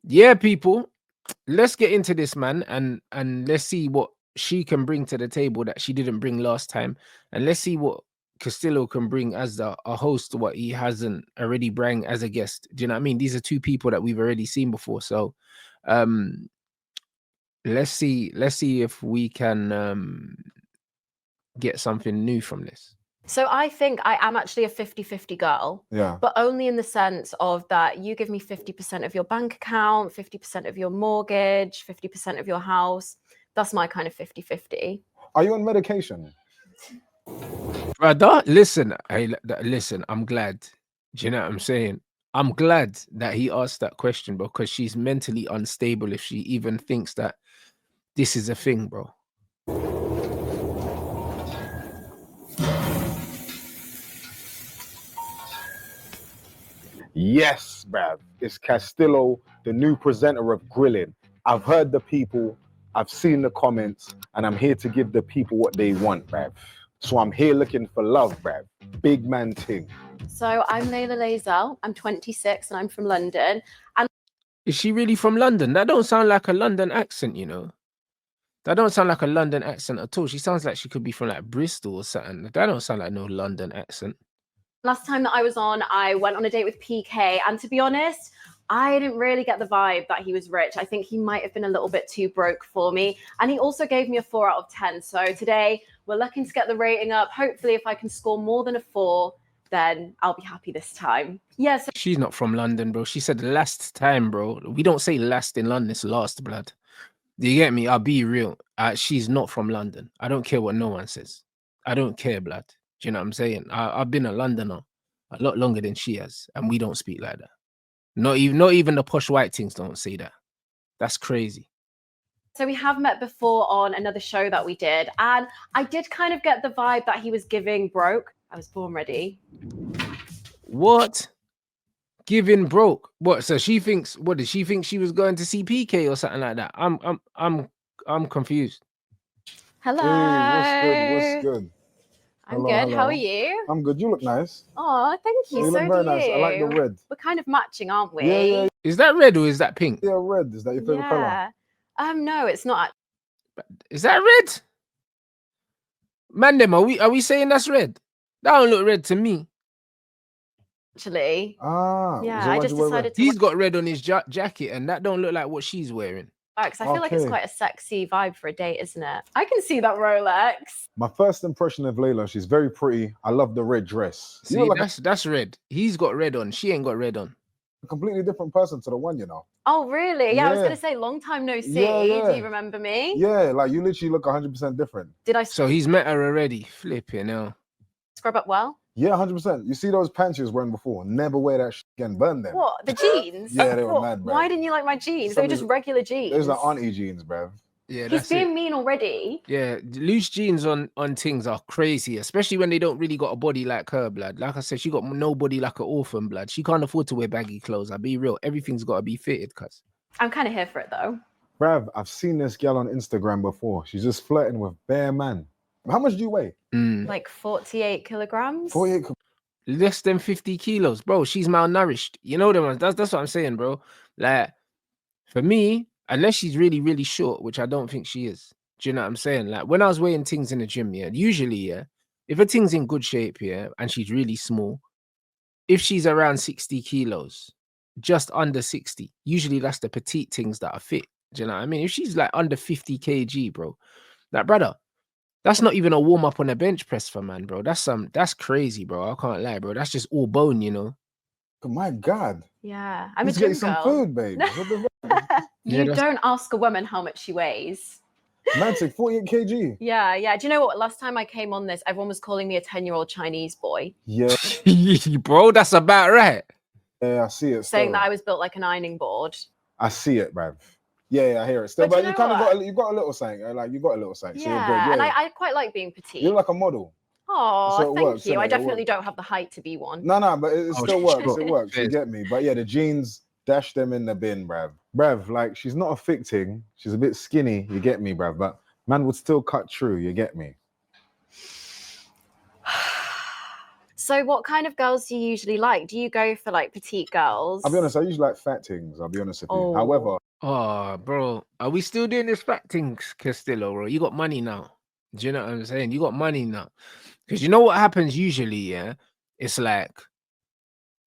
Yeah, people, let's get into this, man, and let's see what she can bring to the table that she didn't bring last time, and let's see what Castillo can bring as a host, what he hasn't already bring as a guest. Do you know what I mean? These are two people that we've already seen before, so um let's see if we can get something new from this. So I think I am actually a 50-50 girl. Yeah. But only in the sense of that you give me 50% of your bank account, 50% of your mortgage, 50% of your house. That's my kind of 50-50. Are you on medication? Brother, listen, listen, I'm glad. Do you know what I'm saying? I'm glad that he asked that question because she's mentally unstable if she even thinks that this is a thing, bro. Yes, bruv. It's Castillo, the new presenter of Grilling. I've heard the people, I've seen the comments, and I'm here to give the people what they want, bruv. So I'm here looking for love, bruv. Big man ting. So I'm Layla Lazel. I'm 26 and I'm from London. And Is she really from London? That don't sound like a London accent, you know. That don't sound like a London accent at all. She sounds like she could be from like Bristol or something. That don't sound like no London accent. last time that I was on, I went on a date with PK. And to be honest, I didn't really get the vibe that he was rich. I think he might have been a little bit too broke for me. And he also gave me a 4 out of 10. So today we're looking to get the rating up. Hopefully, if I can score more than a 4, then I'll be happy this time. Yes. Yeah, so she's not from London, bro. She said last time, bro. We don't say last in London, it's last, blood. Do you get me? I'll be real. She's not from London. I don't care what no one says. I don't care, blood. Do you know what I'm saying? I've been a Londoner a lot longer than she has, and we don't speak like that. Not even the posh white things don't say that. That's crazy. So we have met before on another show that we did, and I did kind of get the vibe that he was giving broke. I was born ready. What? Giving broke? What? So she thinks? What did she think she was going to see PK or something like that? I'm confused. Hello. Hey, what's good? I'm good. Hello. How are you? I'm good. You look nice. Oh, thank you. You look very nice. I like the red. We're kind of matching, aren't we? Yeah. Is that red or is that pink? Yeah, red. Is that your favorite color? No, it's not. Is that red? Man, them, are we saying that's red? That don't look red to me. Actually. Yeah, I just decided to. He's got red on his jacket, and that don't look like what she's wearing. Because I feel like it's quite a sexy vibe for a date, isn't it? I can see that Rolex. My first impression of Layla, she's very pretty. I love the red dress. See, that's red. He's got red on. She ain't got red on. A completely different person to the one, you know. Oh, really? Yeah, I was going to say, long time no see. Yeah. Do you remember me? Yeah, like you literally look 100% different. Did I? So he's met her already. Flipping hell. Scrub up well? Yeah, 100%. You see those pants she was wearing before? Never wear that shit again. Burn them. What? The jeans? Yeah, they were mad, bro. Why didn't you like my jeans? They were just regular jeans. Those are auntie jeans, bro. Yeah, he's being mean already. Yeah, loose jeans on things are crazy, especially when they don't really got a body like her, blood. Like I said, she got no body like an orphan, blood. She can't afford to wear baggy clothes. I'll be real. Everything's got to be fitted, cuz. I'm kind of here for it, though. Brav, I've seen this girl on Instagram before. She's just flirting with bare man. How much do you weigh? Like 48 kilograms. 48. Less than 50 kilos, bro. She's malnourished. You know them ones. That's what I'm saying, bro. Like, for me, unless she's really, really short, which I don't think she is. Do you know what I'm saying? Like, when I was weighing things in the gym, usually, if a thing's in good shape, and she's really small, if she's around 60 kilos, just under 60, usually that's the petite things that are fit. Do you know what I mean? If she's like under 50 kg, bro, like, brother, that's not even a warm up on a bench press for man, bro. That's crazy, bro. I can't lie, bro. That's just all bone, you know. Oh my God. Yeah, I'm a gym girl. Some food, babe. You don't ask a woman how much she weighs. Mantic, 48 kg. Yeah. Do you know what? Last time I came on this, everyone was calling me a 10-year-old Chinese boy. Yeah. Bro, that's about right. Yeah, I see it. Saying that I was built like an ironing board. I see it, bruv. Yeah, I hear it. Still, but you kind of got a little something. Like you got a little something. Yeah, so and I quite like being petite. You're like a model. Oh, so thank you. I definitely don't have the height to be one. No, but it still works. It works. You get me? But yeah, the jeans, dash them in the bin, bruv. Bruv, like she's not a thick thing. She's a bit skinny. You get me, bruv? But man would still cut through. You get me? So what kind of girls do you usually like? Do you go for like petite girls? I'll be honest, I usually like fat things. I'll be honest with you. Oh. However, Oh, bro, are we still doing this fat things, Castillo, bro? You got money now. Do you know what I'm saying? You got money now. Because you know what happens usually, yeah? It's like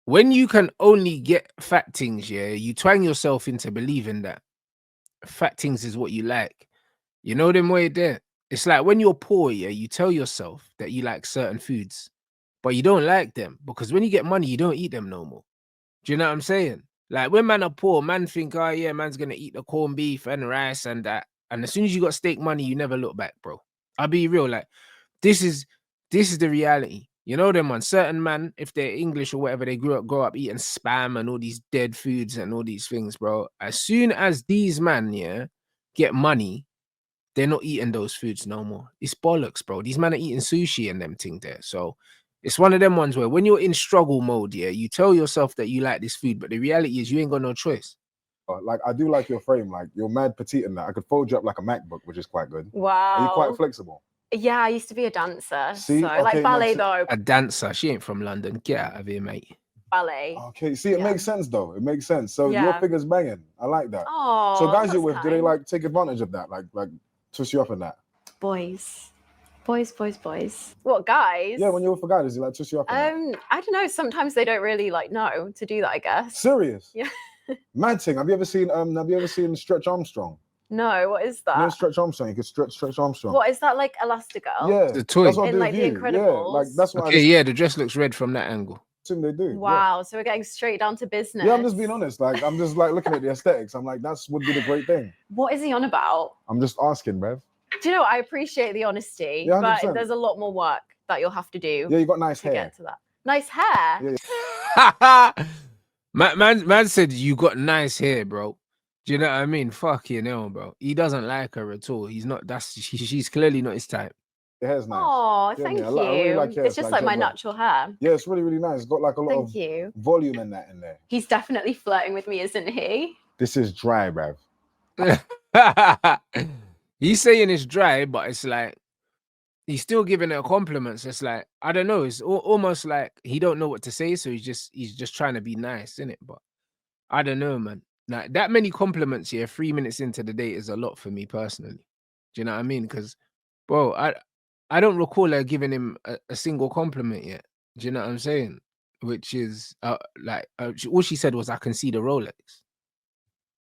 when you can only get fat things, yeah, you twang yourself into believing that fat things is what you like. You know them way there. It's like when you're poor, yeah, you tell yourself that you like certain foods, but you don't like them because when you get money, you don't eat them no more. Do you know what I'm saying? Like when man are poor, man think, oh yeah, man's gonna eat the corned beef and rice and that. And as soon as you got steak money, you never look back, bro. I'll be real, like this is the reality. You know them man, certain man, if they're English or whatever, they grow up eating spam and all these dead foods and all these things, bro. As soon as these man, yeah, get money, they're not eating those foods no more. It's bollocks, bro. These men are eating sushi and them thing there. So it's one of them ones where when you're in struggle mode, yeah, you tell yourself that you like this food, but the reality is you ain't got no choice. like I do like your frame. Like you're mad petite in that. I could fold you up like a MacBook, which is quite good. Wow. Are you quite flexible? Yeah, I used to be a dancer. See? So Okay, like ballet now, though. A dancer, she ain't from London. Get out of here, mate. Ballet. Okay, see, it Yeah. makes sense though. It makes sense. So your Yeah. figure's banging. I like that. Oh. So guys you're that's with, do they kind. like take advantage of that? Like twist you up in that? Boys? What, guys? Yeah, when you're with a guy, does he like twist you up in that? I don't know. Sometimes they don't really like know to do that, I guess. Serious? Yeah. Mad thing. Have you ever seen Stretch Armstrong? No, what is You know that? Stretch Armstrong. You could stretch Armstrong. What is that, like Elastigirl? Yeah, The toy. that's what I In, do like, with The you. Yeah, like Incredibles? that's what Okay, yeah, the dress looks red from that angle. I assume they do. Yeah. Wow, so we're getting straight down to business. Yeah, I'm just being honest. Like I'm just like looking at the aesthetics. I'm like, that's would be the great thing. What is he on about? I'm just asking, Bev. Do you know what? I appreciate the honesty, Yeah, but 100%. there's a lot more work that you'll have to do Yeah, you got nice to hair. get to that. Nice hair. Yeah. man said you got nice hair, bro. Do you know what I mean? Fuck you know, bro. He doesn't like her at all. He's not. She's clearly not his type. Your hair's nice. Oh, Yeah, thank yeah, you. I really like hair. It's just like my Jumbo. natural hair. Yeah, it's really, really nice. It's got like a lot Thank of you. volume in there. He's definitely flirting with me, isn't he? This is dry, bruv. He's saying it's dry, but it's like he's still giving her compliments. It's like I don't know. It's almost like he don't know what to say, so he's just trying to be nice, isn't it? But I don't know, man. Like that many compliments here, 3 minutes into the date is a lot for me personally. Do you know what I mean? Because, bro, I don't recall her giving him a single compliment yet. Do you know what I'm saying? Which is all she said was, "I can see the Rolex."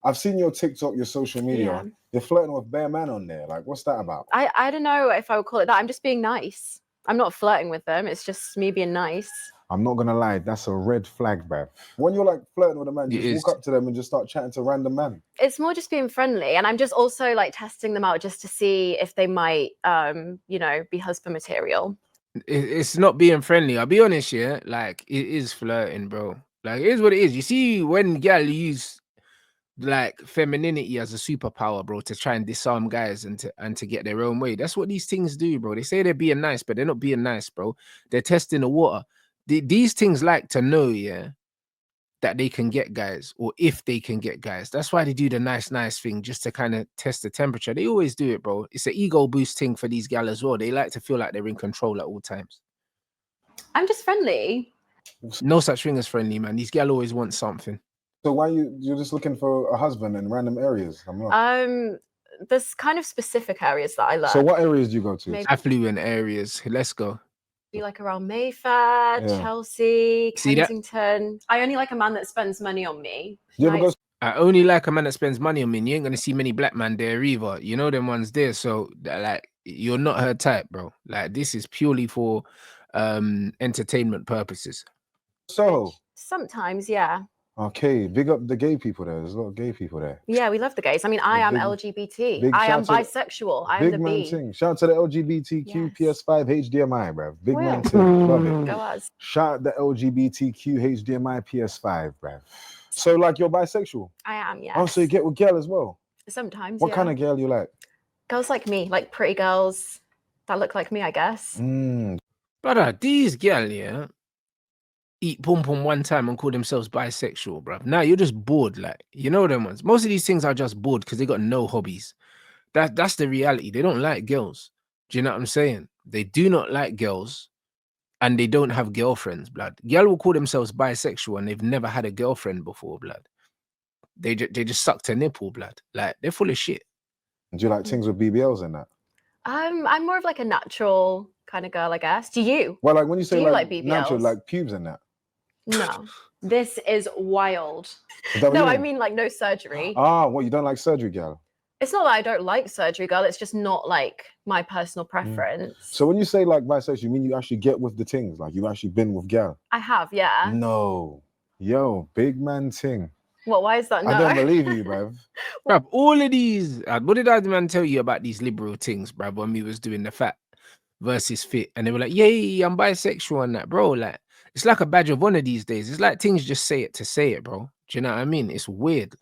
I've seen your TikTok, your social media. Yeah. You're flirting with bare man on there. Like, what's that about? I don't know if I would call it that. I'm just being nice. I'm not flirting with them. It's just me being nice. I'm not gonna lie, that's a red flag, bruv. When you're like flirting with a man, It just is. walk up to them and just start chatting to random man. It's more just being friendly, and I'm just also like testing them out just to see if they might, be husband material. It's not being friendly. I'll be honest, yeah. Like it is flirting, bro. Like it is what it is. You see, when gal use like femininity as a superpower, bro, to try and disarm guys and to get their own way. That's what these things do, bro. They say they're being nice, but they're not being nice, bro. They're testing the water. These things like to know, yeah, that they can get guys, or if they can get guys. That's why they do the nice thing, just to kind of test the temperature. They always do it, bro. It's an ego boost thing for these gal as well. They like to feel like they're in control at all times. I'm just friendly. No such thing as friendly, man. These gal always want something. So why you're just looking for a husband in random areas? I'm not. There's kind of specific areas that I love. So what areas do you go to? Maybe- Affluent areas. Let's go. Be like around Mayfair, Yeah. Chelsea, See that? Kensington. I only like a man that spends money on me. Do you ever Nice. go I only like a man that spends money on me. And you ain't gonna see many black man there either. You know them ones there. So like you're not her type, bro. Like this is purely for entertainment purposes. Soho? Sometimes, yeah. Okay, big up the gay people there. There's a lot of gay people there. Yeah, we love the gays. I mean, I Yeah, am big- LGBT. big I am shout to the- bisexual. I am Big the man B. thing. Shout out to the LGBTQ Yes. PS5 HDMI, bruv. Big man Well. thing. Love it. Go us. Shout out the LGBTQ HDMI PS5, bruv. So like you're bisexual? I am, yes. Oh, so you get with girl as well? Sometimes, What yeah. kind of girl you like? Girls like me, like pretty girls that look like me, I guess. Brother, these gal, yeah, eat pum pum one time and call themselves bisexual, bruv. Now you're just bored, like you know them ones. Most of these things are just bored because they got no hobbies. That's the reality. They don't like girls. Do you know what I'm saying? They do not like girls. and they don't have girlfriends, blood. Girl will call themselves bisexual and they've never had a girlfriend before, blood. They just sucked a nipple, blood. Like, they're full of shit. Do you like things with BBLs and that? I'm more of like a natural kind of girl, I guess. Do you? Well, like when you say Do you like like natural, BBLs? like pubes and that. No. This is wild. Is that what No, you I mean? mean like no surgery. Ah, what, you don't like surgery, girl? It's not that I don't like surgery, girl. It's just not like my personal preference. So when you say like bisexual, you mean you actually get with the things? Like you actually been with girl? I have, yeah. No. Yo, big man ting. What? Why is that? No. I don't believe you, bruv. Bruv, all of these, what did I man tell you about these liberal things, bruv, when we was doing the fat versus fit? And they were like, yay, I'm bisexual and that, bro. Like, it's like a badge of honor these days. It's like things just say it to say it, bro. Do you know what I mean? It's weird.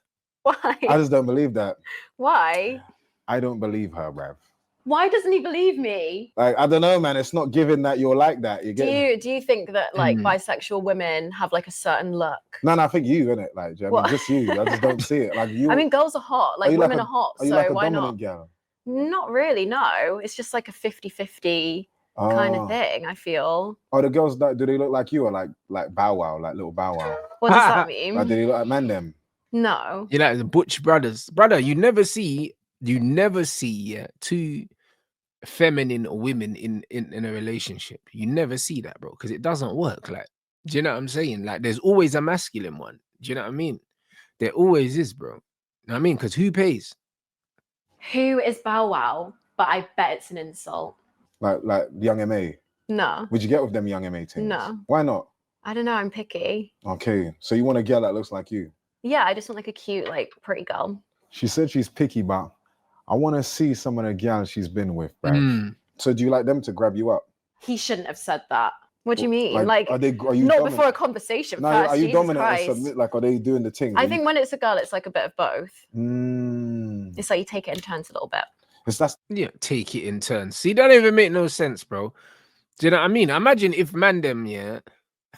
Why? I just don't believe that. Why? I don't believe her, bruv. Why doesn't he believe me? Like, I don't know, man. It's not given that you're like that. You get Do you think that like bisexual women have like a certain look? No, I think you, innit? Like, do you know what I mean? Just you. I just don't see it. Like you. I mean, girls are hot. Like women are hot. Are you So like a why dominant not? girl? Not really. No, it's just like a 50-50 kind of thing. I feel. Oh, the girls that do they look like you or like Bow Wow, like little Bow Wow? What does that mean? Like, do they look like Mandem? No. You know, the Butch brothers. Brother, you never see two feminine women in a relationship. You never see that, bro, because it doesn't work. Like, do you know what I'm saying? Like, there's always a masculine one. Do you know what I mean? There always is, bro. You know what I mean? Because who pays? Who is Bow Wow? But I bet it's an insult. Like Young MA. No. Would you get with them Young MA things? No. Why not? I don't know. I'm picky. Okay, so you want a girl that looks like you? Yeah, I just want like a cute, like pretty girl. She said she's picky, but I want to see some of the girls she's been with, bro. So do you like them to grab you up? He shouldn't have said that. What do you mean? Like are you not dominant? before a conversation No, first. are you Jesus dominant Christ. or submit? Like, are they doing the thing? I think when it's a girl, it's like a bit of both. It's like you take it in turns a little bit. Yeah, take it in turns. See, that don't even make no sense, bro. Do you know what I mean? Imagine if Mandem,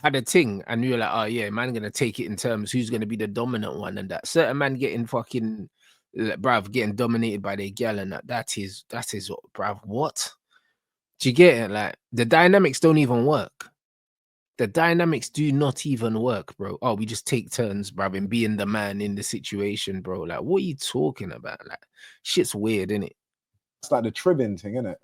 had a thing and you were like, oh yeah, man, gonna take it in terms who's gonna be the dominant one, and that certain man getting fucking, bruv, getting dominated by their girl, and that is what, bruv, what? Do you get it? Like, the dynamics don't even work. The dynamics do not even work, bro. Oh, we just take turns, bruv, in being the man in the situation, bro. Like, what are you talking about? Like, shit's weird, innit? It's like the tribbing thing, innit?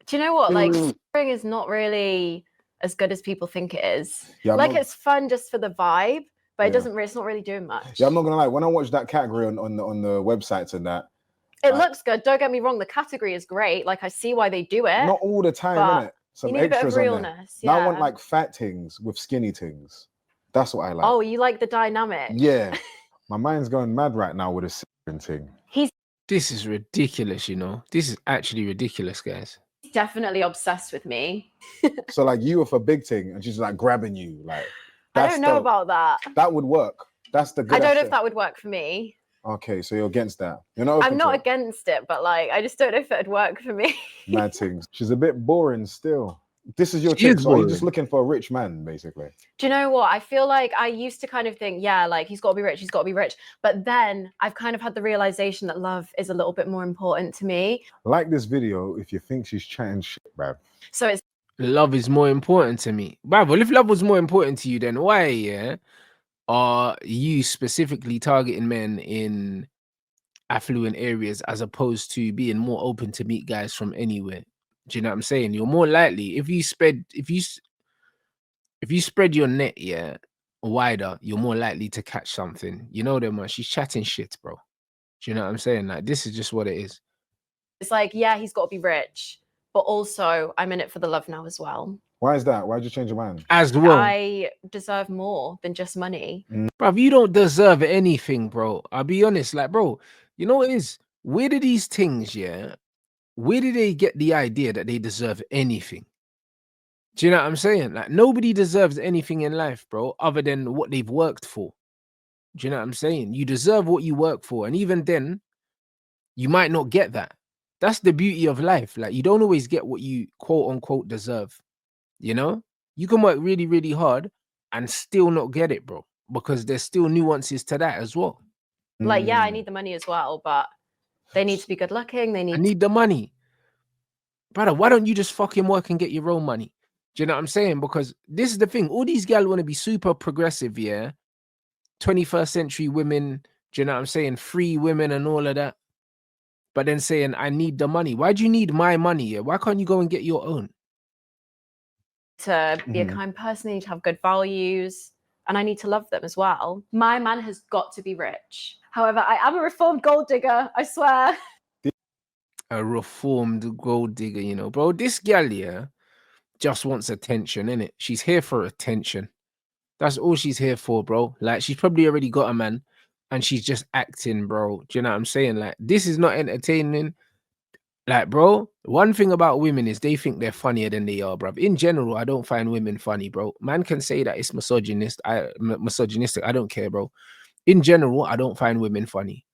Do you know what? Like, spring is not really as good as people think it is. Yeah, like, it's fun just for the vibe, but it's not really doing much. Yeah, I'm not gonna lie. When I watched that category on the websites and that, it looks good. Don't get me wrong. The category is great. Like, I see why they do it. Not all the time, innit? Some you need extras a bit of realness. Now I want like fat things with skinny things. That's what I like. Oh, you like the dynamic? Yeah. My mind's going mad right now with a thing. This is ridiculous, you know. This is actually ridiculous, guys. Definitely obsessed with me. So like you with a big thing and she's like grabbing you, like I don't know about that. That would work. That's the good. I don't know if that would work for me. Okay, so you're against that. You're not. I'm not against it, but like I just don't know if it would work for me. Mad things. She's a bit boring still. This is your chick, so are you just looking for a rich man, basically? Do you know what? I feel like I used to kind of think, yeah, like he's got to be rich, he's got to be rich. But then I've kind of had the realization that love is a little bit more important to me. Like this video if you think she's chatting shit, bruv. So it's love is more important to me. Bruv, well, if love was more important to you, then why, are you specifically targeting men in affluent areas as opposed to being more open to meet guys from anywhere? Do you know what I'm saying? You're more likely if you spread your net wider, you're more likely to catch something. You know them, man. She's chatting shit, bro. Do you know what I'm saying? Like, this is just what it is. It's like, yeah, he's got to be rich, but also I'm in it for the love now as well. Why is that? Why'd you change your mind? As well, I deserve more than just money. Bro, you don't deserve anything, bro. I'll be honest, like, bro, you know what it is? Where do these things, where do they get the idea that they deserve anything? Do you know what I'm saying? Like, nobody deserves anything in life, bro, other than what they've worked for. Do you know what I'm saying? You deserve what you work for. And even then, you might not get that. That's the beauty of life. Like, you don't always get what you quote unquote deserve. You know? You can work really, really hard and still not get it, bro, because there's still nuances to that as well. Like, yeah, I need the money as well, but they need to be good looking. They need the money. Brother, why don't you just fucking work and get your own money? Do you know what I'm saying? Because this is the thing. All these girls want to be super progressive, yeah. 21st century women, do you know what I'm saying? Free women and all of that. But then saying, I need the money. Why do you need my money? Yeah? Why can't you go and get your own? To be a kind person, I need to have good values, and I need to love them as well. My man has got to be rich. However, I am a reformed gold digger, I swear. A reformed gold digger, you know, bro. This gal, yeah, just wants attention, innit? She's here for attention. That's all she's here for, bro. Like, she's probably already got a man and she's just acting, bro. Do you know what I'm saying? Like, this is not entertaining. Like, bro, one thing about women is they think they're funnier than they are, bro. In general, I don't find women funny, bro. Man can say that it's misogynistic. I don't care, bro. In general, I don't find women funny.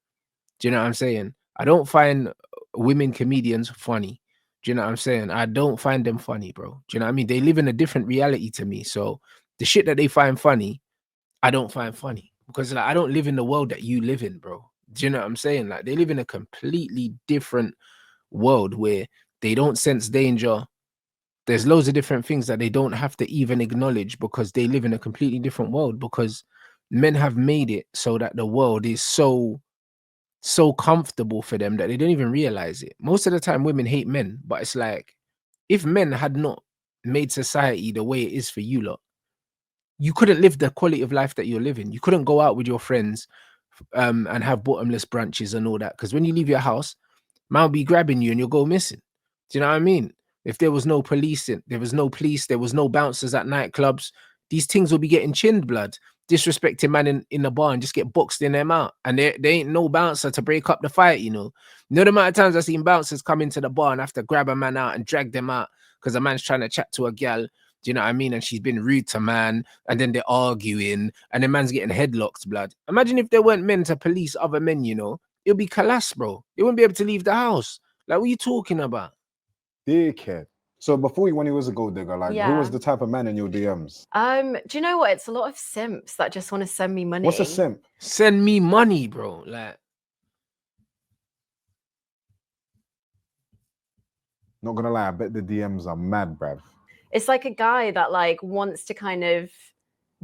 Do you know what I'm saying? I don't find women comedians funny. Do you know what I'm saying? I don't find them funny, bro. Do you know what I mean? They live in a different reality to me. So the shit that they find funny, I don't find funny because like I don't live in the world that you live in, bro. Do you know what I'm saying? Like they live in a completely different world where they don't sense danger. There's loads of different things that they don't have to even acknowledge because they live in a completely different world because men have made it so that the world is so comfortable for them that they don't even realize it. Most of the time women hate men, but it's like if men had not made society the way it is for you lot, you couldn't live the quality of life that you're living. You couldn't go out with your friends and have bottomless brunches and all that. Because when you leave your house, man will be grabbing you and you'll go missing. Do you know what I mean? If there was no policing, there was no police, there was no bouncers at nightclubs, these things will be getting chinned, blood. Disrespecting man in the bar and just get boxed in them out. And there ain't no bouncer to break up the fight, you know. You know the amount of times I've seen bouncers come into the bar and have to grab a man out and drag them out because a man's trying to chat to a gal. Do you know what I mean? And she's been rude to man, and then they're arguing, and the man's getting headlocks, blood. Imagine if there weren't men to police other men, you know. It'll be collapse, bro. They wouldn't be able to leave the house. Like, what are you talking about? Dickhead. So before when he was a gold digger, like who was the type of man in your DMs? Do you know what? It's a lot of simps that just want to send me money. What's a simp? Send me money, bro. Like, not gonna lie, I bet the DMs are mad, bruv. It's like a guy that like wants to kind of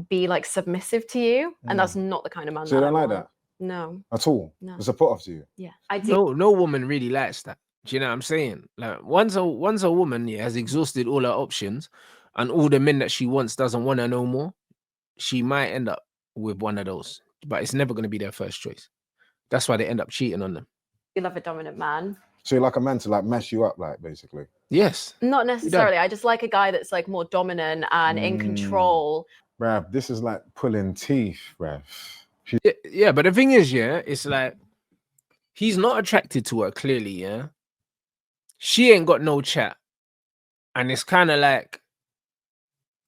be like submissive to you, and that's not the kind of man. So you don't like that? No. At all? No. It's a put off to you? Yeah, I do. no woman really likes that. Do you know what I'm saying? Like once a woman has exhausted all her options and all the men that she wants doesn't want her no more, she might end up with one of those. But it's never going to be their first choice. That's why they end up cheating on them. You love a dominant man. So you like a man to like mess you up, like basically? Yes. Not necessarily. I just like a guy that's like more dominant and in control. Bruv, this is like pulling teeth, bruv. Yeah, but the thing is, yeah, it's like he's not attracted to her, clearly, yeah. She ain't got no chat. And it's kind of like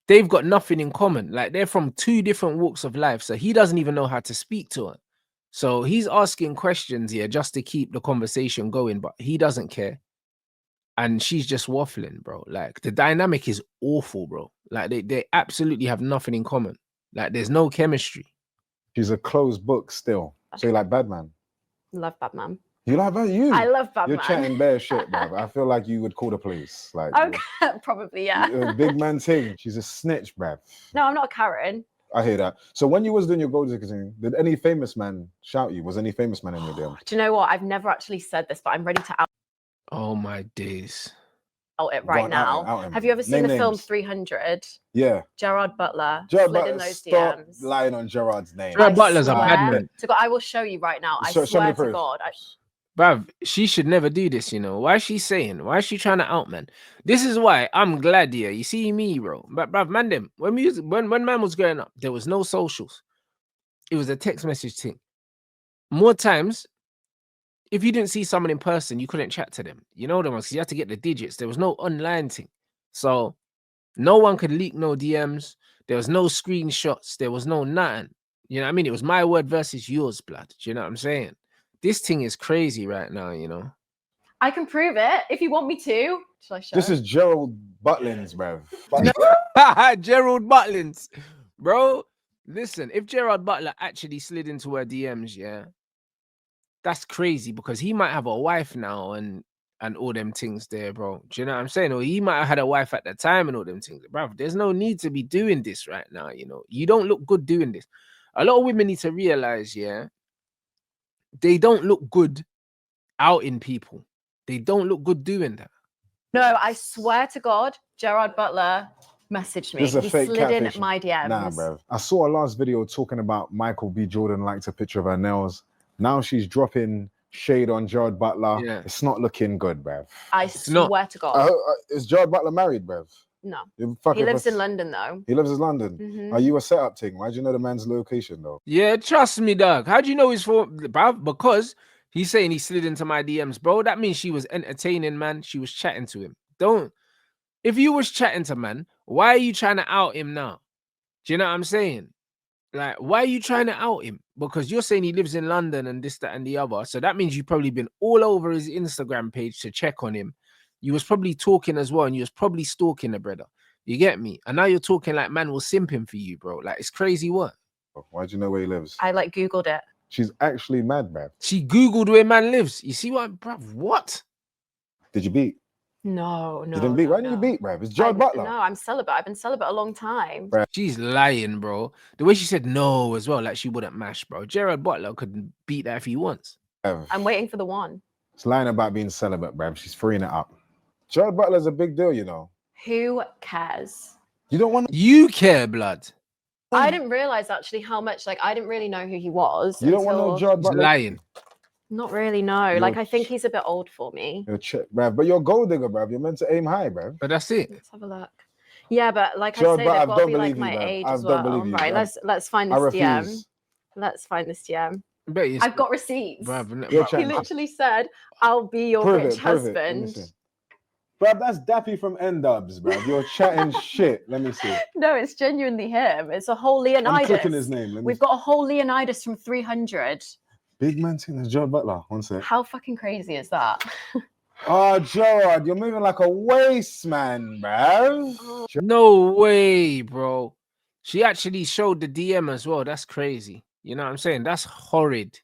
they've got nothing in common. Like they're from two different walks of life. So he doesn't even know how to speak to her. So he's asking questions here just to keep the conversation going, but he doesn't care. And she's just waffling, bro. Like the dynamic is awful, bro. Like they absolutely have nothing in common. Like there's no chemistry. She's a closed book still. So you like Batman? Love Batman. You like Batman? I love Batman. You're chatting bare shit, bruv. I feel like you would call the police. Like, okay, probably, yeah. Big man thing. She's a snitch, bruv. No, I'm not a Karen. I hear that. So when you was doing your gold digger thing, did any famous man shout you? Was any famous man in your DM? Do you know what? I've never actually said this, but I'm ready to out Oh my days. it right now. Out him. Have you ever seen the film names. 300? Yeah. Gerard Butler. Gerard slid Butler, in those stop DMs. lying on Gerard's name. Gerard I Butler's a swear bad man. to God, I will show you right now. I Show me swear to proof. God. Bruv, she should never do this, you know. Why is she saying? Why is she trying to out man? This is why I'm glad, yeah. You see me, bro. But bruv, man, them when man was growing up, there was no socials. It was a text message thing. More times, if you didn't see someone in person, you couldn't chat to them. You know them because you had to get the digits. There was no online thing. So no one could leak no DMs. There was no screenshots. There was no nothing. You know what I mean? It was my word versus yours, blood. Do you know what I'm saying? This thing is crazy right now, you know. I can prove it if you want me to. Shall I show? This is Gerald Butlins, bruv. Gerald Butlins. Bro, listen, if Gerard Butler actually slid into her DMs, yeah, that's crazy because he might have a wife now and and all them things there, bro. Do you know what I'm saying? Or he might have had a wife at the time and all them things, bro. There's no need to be doing this right now. You know, you don't look good doing this. A lot of women need to realize, yeah, they don't look good outing people. They don't look good doing that. No, I swear to God, Gerard Butler messaged me. This is a He fake slid in catfish. my DMs. Nah, bro. I saw a last video talking about Michael B. Jordan liked a picture of her nails. Now she's dropping shade on Gerard Butler. Yeah. It's not looking good, bruv. I swear to God. Is Gerard Butler married, bruv? No. You He fucking lives in puss- London, though. He lives in London. Mhm. Are you a setup thing? Why do you know the man's location, though? Yeah, trust me, dog. How do you know he's for, bruv? Because he's saying he slid into my DMs, bro. That means she was entertaining, man. She was chatting to him. If you was chatting to man, why are you trying to out him now? Do you know what I'm saying? Like, why are you trying to out him? Because you're saying he lives in London and this, that, and the other. So that means you've probably been all over his Instagram page to check on him. You was probably talking as well, and you was probably stalking the brother. You get me? And now you're talking like man was simping for you, bro. Like, it's crazy what? Why do you know where he lives? I like Googled it. She's actually mad, bruv. She Googled where man lives. You see what, bruv? What? Did you beat? No. You didn't beat? Why didn't you beat, bruv? It's Gerard Butler. No, I'm celibate. I've been celibate a long time. She's lying, bro. The way she said no as well, like she wouldn't mash, bro. Gerard Butler could beat that if he wants. Bruv. I'm waiting for the one. It's lying about being celibate, bruv. She's freeing it up. Gerard Butler's a big deal, you know. Who cares? You don't want to... You care, blood. I didn't realize actually how much, like, I didn't really know who he was. You don't want to know Gerard He's Butler? lying. Not really, no. You're Like, I think he's a bit old for me. Bruv. But you're a gold digger, bruv. You're meant to aim high, bruv. But that's it. Let's have a look. Yeah, but like Gerard I say, Butler, they've I got to don't be like believe you, my bruv. age I as don't well. believe you, Right, bruv. let's find I this DM. refuse. Let's find this DM. I bet you I've got receipts. bruv, You're bruv, He chatting. literally said, "I'll be your Prove rich it, prove it. Let me husband." see. Bruv, that's Dappy from N-Dubs, bruv. You're chatting shit. Let me see. No, it's genuinely him. It's a whole I'm Leonidas. clicking his name. Let me We've got a whole Leonidas from 300. Big man thing is Gerard Butler. One sec. How fucking crazy is that? Oh, Gerard, you're moving like a waste man, bruv. No way, bro. She actually showed the DM as well. That's crazy. You know what I'm saying? That's horrid.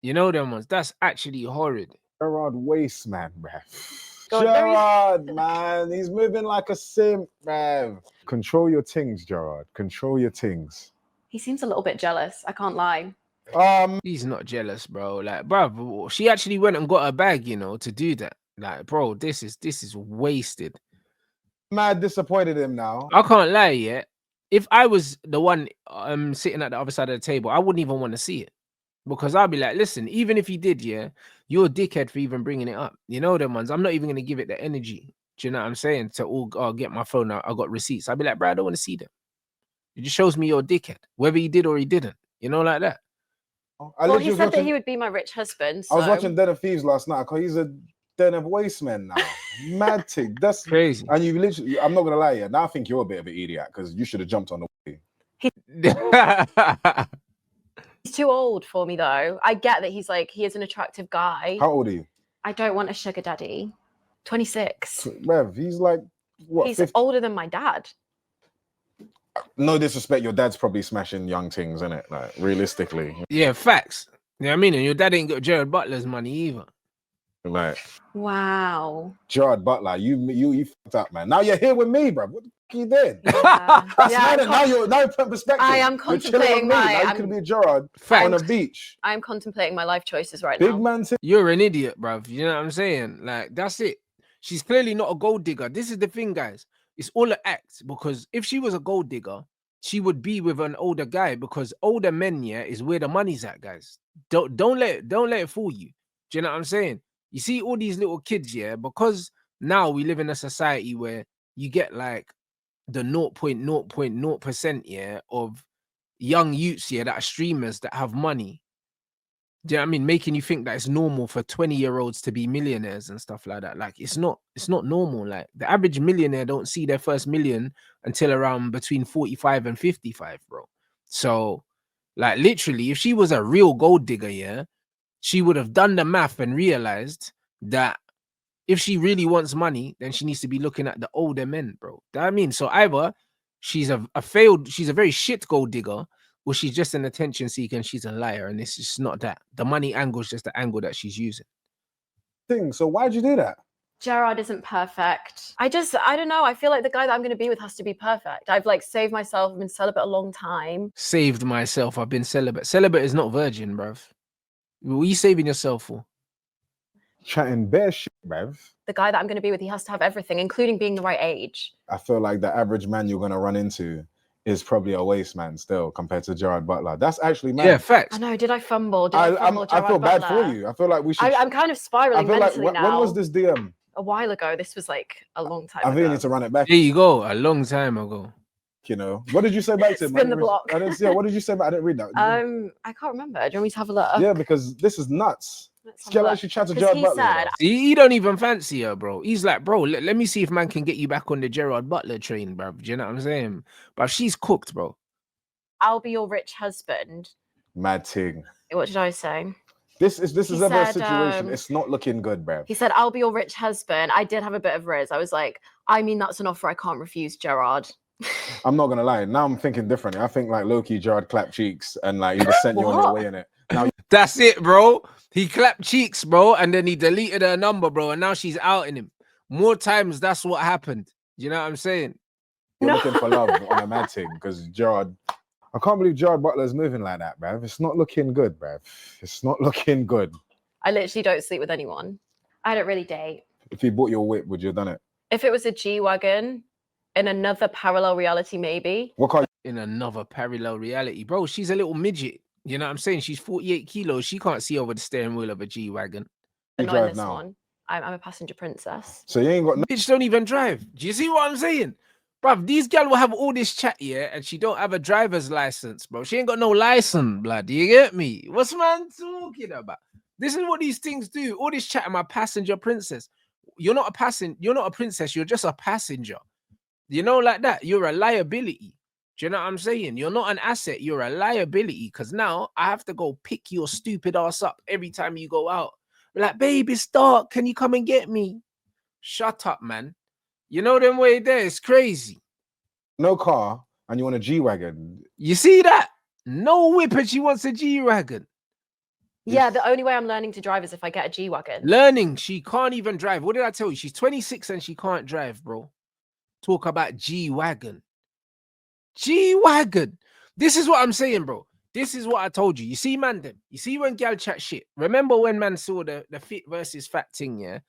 You know them ones. That's actually horrid. Gerard waste man, bruv. God, there he- Gerard, man, he's moving like a simp, bruv. Control your things, Gerard. Control your things. He seems a little bit jealous. I can't lie. He's not jealous, bro. Like, bro, she actually went and got a bag, you know, to do that. Like, bro, this is wasted. Mad disappointed him now. I can't lie, yeah. If I was the one sitting at the other side of the table, I wouldn't even want to see it. Because I'll be like, listen, even if he did, yeah, you're a dickhead for even bringing it up. You know them ones. I'm not even going to give it the energy. Do you know what I'm saying? To all get my phone out. I got receipts. I'll be like, bro, I don't want to see them. It just shows me you're a dickhead, whether he did or he didn't. You know, like that. Well, he said that he would be my rich husband. So. I was watching Den of Thieves last night because he's a den of waste man now. Mad tick. That's crazy. And you literally, I'm not going to lie, yeah. Now I think you're a bit of an idiot because you should have jumped on the way. He's too old for me, though. I get that he is an attractive guy. How old are you? I don't want a sugar daddy. 26. Rev, he's like, what? He's 50? older than my dad. No disrespect, your dad's probably smashing young things, isn't it? Like, realistically. Yeah, facts. You know what I mean? And your dad ain't got Gerard Butler's money either. Like, Wow. Gerard Butler, you fucked up, man. Now you're here with me, bro. What the fuck you did? Yeah. That's Yeah, mad. Now you're putting perspective. I am You're chilling with contemplating me. my- Now you I'm- could be a Gerard Facts. on a beach. I'm contemplating my life choices right Big now. man. You're an idiot, bruv. You know what I'm saying? Like, that's it. She's clearly not a gold digger. This is the thing, guys. It's all an act, because if she was a gold digger, she would be with an older guy, because older men, yeah, is where the money's at, guys. Don't let it fool you. Do you know what I'm saying? You see all these little kids, yeah, because now we live in a society where you get like the 0.0%, yeah, of young youths, yeah, that are streamers that have money. Do you know what I mean? Making you think that it's normal for 20-year-olds to be millionaires and stuff like that. Like, it's not normal. Like, the average millionaire don't see their first million until around between 45 and 55, bro. So, like, literally, if she was a real gold digger, yeah, she would have done the math and realized that if she really wants money, then she needs to be looking at the older men, bro. Do you know what I mean? So either she's she's a very shit gold digger, or she's just an attention seeker and she's a liar, and it's just not that. The money angle is just the angle that she's using. thing. So why'd you do that? Gerard isn't perfect. I don't know. I feel like the guy that I'm going to be with has to be perfect. I've like saved myself. I've been celibate a long time. Saved myself. I've been celibate. Celibate is not virgin, bruv. What are you saving yourself for? Chatting bare shit, bruv. The guy that I'm going to be with, he has to have everything, including being the right age. I feel like the average man you're gonna run into is probably a waste man still compared to Gerard Butler. That's actually mad. Yeah, facts. I know. Did I fumble? Did I fumble I feel Gerard bad for Butler? you. I feel like we should. I'm kind of spiraling I feel like mentally now. when was this DM? A while ago. This was like a long time I ago. think you need to run it back. There you go. A long time ago. You know, what did you say back to him? Spin the block. I didn't see. What did you say back? I didn't read that. I can't remember. Do you want me to have a look? Yeah, because this is nuts. Let's have a Skell look. actually chat to 'Cause Gerard he Butler. said, He don't even fancy her, bro. He's like, bro, let me see if man can get you back on the Gerard Butler train, bro. Do you know what I'm saying? But she's cooked, bro. I'll be your rich husband. Mad thing. What did I say? This is He ever a said, situation. It's not looking good, bruv. He said, I'll be your rich husband. I did have a bit of riz. I was like, I mean, that's an offer I can't refuse, Gerard. I'm not gonna lie. Now I'm thinking differently. I think like low-key Gerard clapped cheeks and like he just sent you on your What? way in it. Now That's it, bro. He clapped cheeks, bro, and then he deleted her number, bro, and now she's outing him. More times, that's what happened. You know what I'm saying? you're No. looking for love on a mad thing because Gerard. I can't believe Gerard Butler's moving like that, bruv. It's not looking good, bruv. It's not looking good. I literally don't sleep with anyone. I don't really date. If he bought your whip, would you have done it? If it was a G-Wagon in another parallel reality, maybe. What car In another parallel reality, bro, she's a little midget. You know what I'm saying? She's 48 kilos. She can't see over the steering wheel of a G-Wagon. you But not in drive this now? one. I'm a passenger princess. So you ain't got no Bitch don't even drive. Do you see what I'm saying? Bruv, these gal will have all this chat, yeah, and she don't have a driver's license, bro. She ain't got no license, blood. Do you get me? What's man talking about? This is what these things do. All this chat, I'm a passenger princess. You're not a princess, you're just a passenger. You know, like that. You're a liability. Do you know what I'm saying? You're not an asset, you're a liability. Because now I have to go pick your stupid ass up every time you go out. Be like, babe, it's dark. Can you come and get me? Shut up, man. You know them way there. It's crazy. car and you want a G-Wagon. You see that? No whip and she wants a G-Wagon. Yeah, the only way I'm learning to drive is if I get a G-Wagon. Learning. She can't even drive. What did I tell you? She's 26 and she can't drive, bro. Talk about G-Wagon. G-Wagon. This is what I'm saying, bro. This is what I told you. You see, man, them. You see when gal chat shit. Remember when man saw the fit versus fat thing, yeah?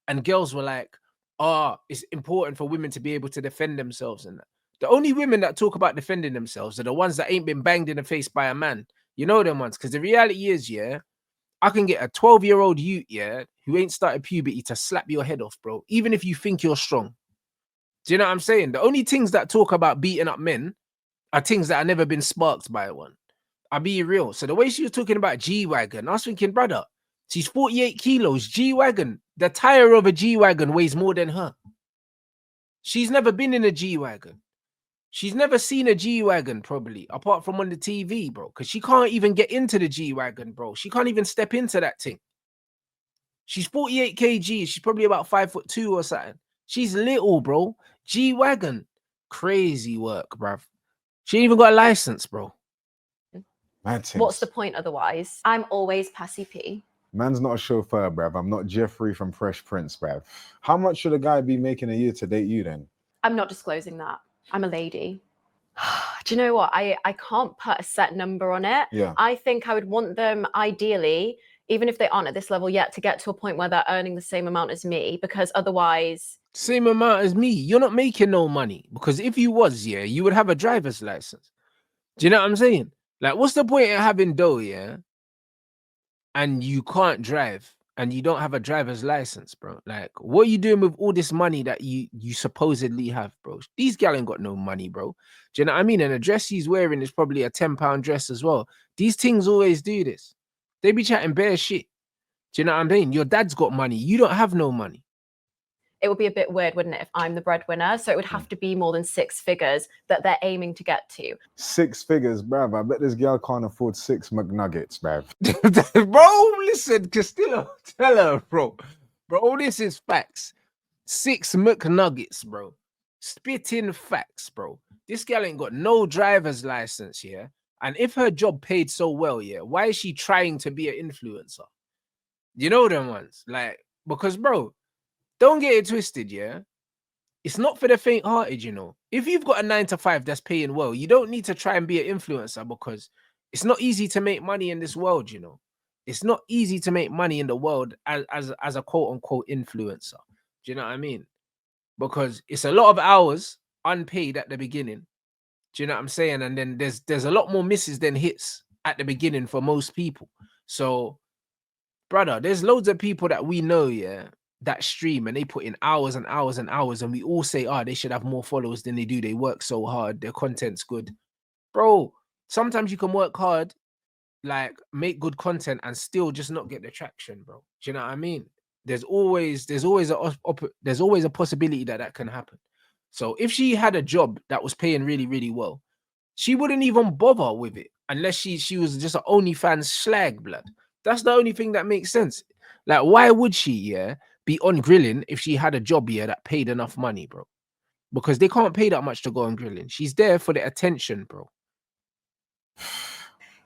And girls were like, oh, it's important for women to be able to defend themselves and that. The only women that talk about defending themselves are the ones that ain't been banged in the face by a man. You know them ones. Because the reality is, yeah, I can get a 12-year-old youth, yeah, who ain't started puberty to slap your head off, bro. Even if you think you're strong. Do you know what I'm saying? The only things that talk about beating up men are things that have never been sparked by one. I'll be real. So the way she was talking about G-Wagon, I was thinking, brother, she's 48 kilos. G-Wagon, the tire of a G-Wagon weighs more than her. She's never been in a G-Wagon. She's never seen a G-Wagon, probably, apart from on the TV, bro. Because she can't even get into the G-Wagon, bro. She can't even step into that thing. She's 48 kg. She's probably about 5'2" or something. She's little, bro. G-Wagon. Crazy work, bruv. She ain't even got a license, bro. What's the point otherwise? I'm always Passy P. Man's not a chauffeur, bruv. I'm not Jeffrey from Fresh Prince, bruv. How much should a guy be making a year to date you then? I'm not disclosing that. I'm a lady. Do you know what? I can't put a set number on it. Yeah. I think I would want them ideally, even if they aren't at this level yet, to get to a point where they're earning the same amount as me, because otherwise... Same amount as me. You're not making no money. Because if you was, yeah, you would have a driver's license. Do you know what I'm saying? Like, what's the point in having dough, yeah? And you can't drive and you don't have a driver's license, bro. Like, what are you doing with all this money that you supposedly have, bro? These gal ain't got no money, bro. Do you know what I mean? And the dress she's wearing is probably a £10 dress as well. These things always do this. They be chatting bare shit. Do you know what I mean? Your dad's got money. You don't have no money. It would be a bit weird, wouldn't it, if I'm the breadwinner? So it would have to be more than 6 figures that they're aiming to get to. 6 figures, bruv. I bet this girl can't afford 6 McNuggets, bruv. Bro, listen, Castillo, tell her, bro. Bro, all this is facts. 6 McNuggets, bro. Spitting facts, bro. This girl ain't got no driver's license, yeah? And if her job paid so well, yeah, why is she trying to be an influencer? You know them ones? Like, Because, bro, don't get it twisted, yeah? It's not for the faint-hearted, you know. If you've got a 9 to 5 that's paying well, you don't need to try and be an influencer because it's not easy to make money in this world, you know. It's not easy to make money in the world as a quote-unquote influencer. Do you know what I mean? Because it's a lot of hours unpaid at the beginning. Do you know what I'm saying? And then there's a lot more misses than hits at the beginning for most people. So, brother, there's loads of people that we know, yeah, that stream and they put in hours and hours and hours, and we all say, they should have more followers than they do. They work so hard, their content's good. Bro, sometimes you can work hard, like make good content and still just not get the traction, bro. Do you know what I mean? There's always a possibility that can happen. So if she had a job that was paying really, really well, she wouldn't even bother with it unless she was just an OnlyFans slag, blood. That's the only thing that makes sense. Like, why would she, yeah, be on grilling if she had a job here that paid enough money, bro? Because they can't pay that much to go on grilling. She's there for the attention, bro.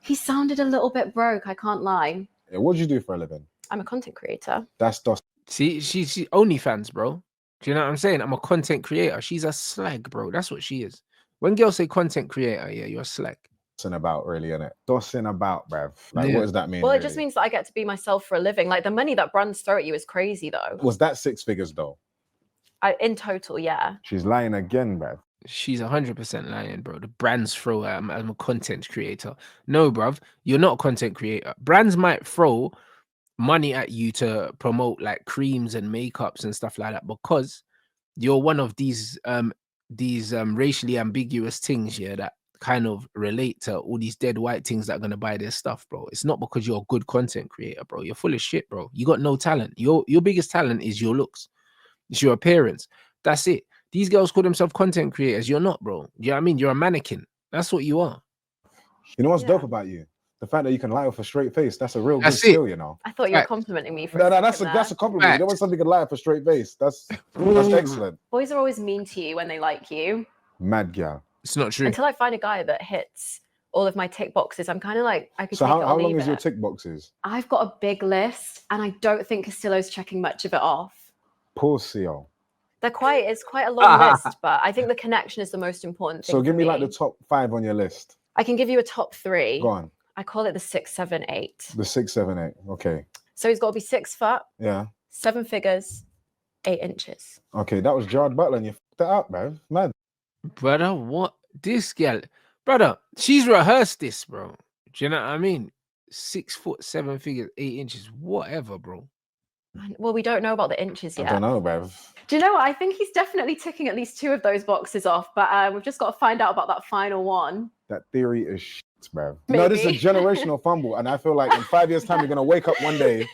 He sounded a little bit broke, I can't lie. Yeah, what do you do for a living? I'm a content creator. That's dust See, she's OnlyFans, bro. Do you know what I'm saying? I'm a content creator. She's a slag, bro. That's what she is. When girls say content creator, yeah, you're a slag. about, really, innit? Dossing about, bruv. Like, Yeah. what does that mean? Well, it really? just means that I get to be myself for a living. Like, the money that brands throw at you is crazy, though. Was that 6 figures though? In total, yeah. She's lying again, bruv. She's 100% lying, bro. The brands throw I'm a content creator. No, bruv, you're not a content creator. Brands might throw money at you to promote like creams and makeups and stuff like that because you're one of these racially ambiguous things, yeah, that kind of relate to all these dead white things that are gonna buy their stuff, bro. It's not because you're a good content creator, bro. You're full of shit, bro. You got no talent. Your biggest talent is your looks. It's your appearance. That's it. These girls call themselves content creators. You're not, bro. You know what I mean? You're a mannequin. That's what you are. You know what's Yeah. dope about you? The fact that you can lie with a straight face. That's a real good That's skill, you know. I thought you were Right. complimenting me for No, a that's second a compliment. You know when Fact. somebody can lie with a straight face. That's excellent. Boys are always mean to you when they like you. Mad gal. It's not true. Until I find a guy that hits all of my tick boxes, I'm kind of like, I could So take it how or long leave is your it. tick boxes? I've got a big list, and I don't think Castillo's checking much of it off. Pussy-o. It's quite a long list, but I think the connection is the most important thing. So give for me like the top 5 on your list. I can give you a top 3. Go on. I call it the 6, 7, 8. The 6, 7, 8. Okay. So he's got to be 6 foot, Yeah. 7 figures, 8 inches. Okay. That was Gerard Butler and you fucked that up, man. Mad. Brother, what? This girl, brother, she's rehearsed this, bro. Do you know what I mean? 6 foot, 7 figures, 8 inches, whatever, bro. Well, we don't know about the inches I yet. don't know, bruv. Do you know what? I think he's definitely ticking at least 2 of those boxes off, but we've just got to find out about that final one. That theory is shit, bruv. No, this is a Maybe. generational fumble. And I feel like in 5 years' time, you're going to wake up one day,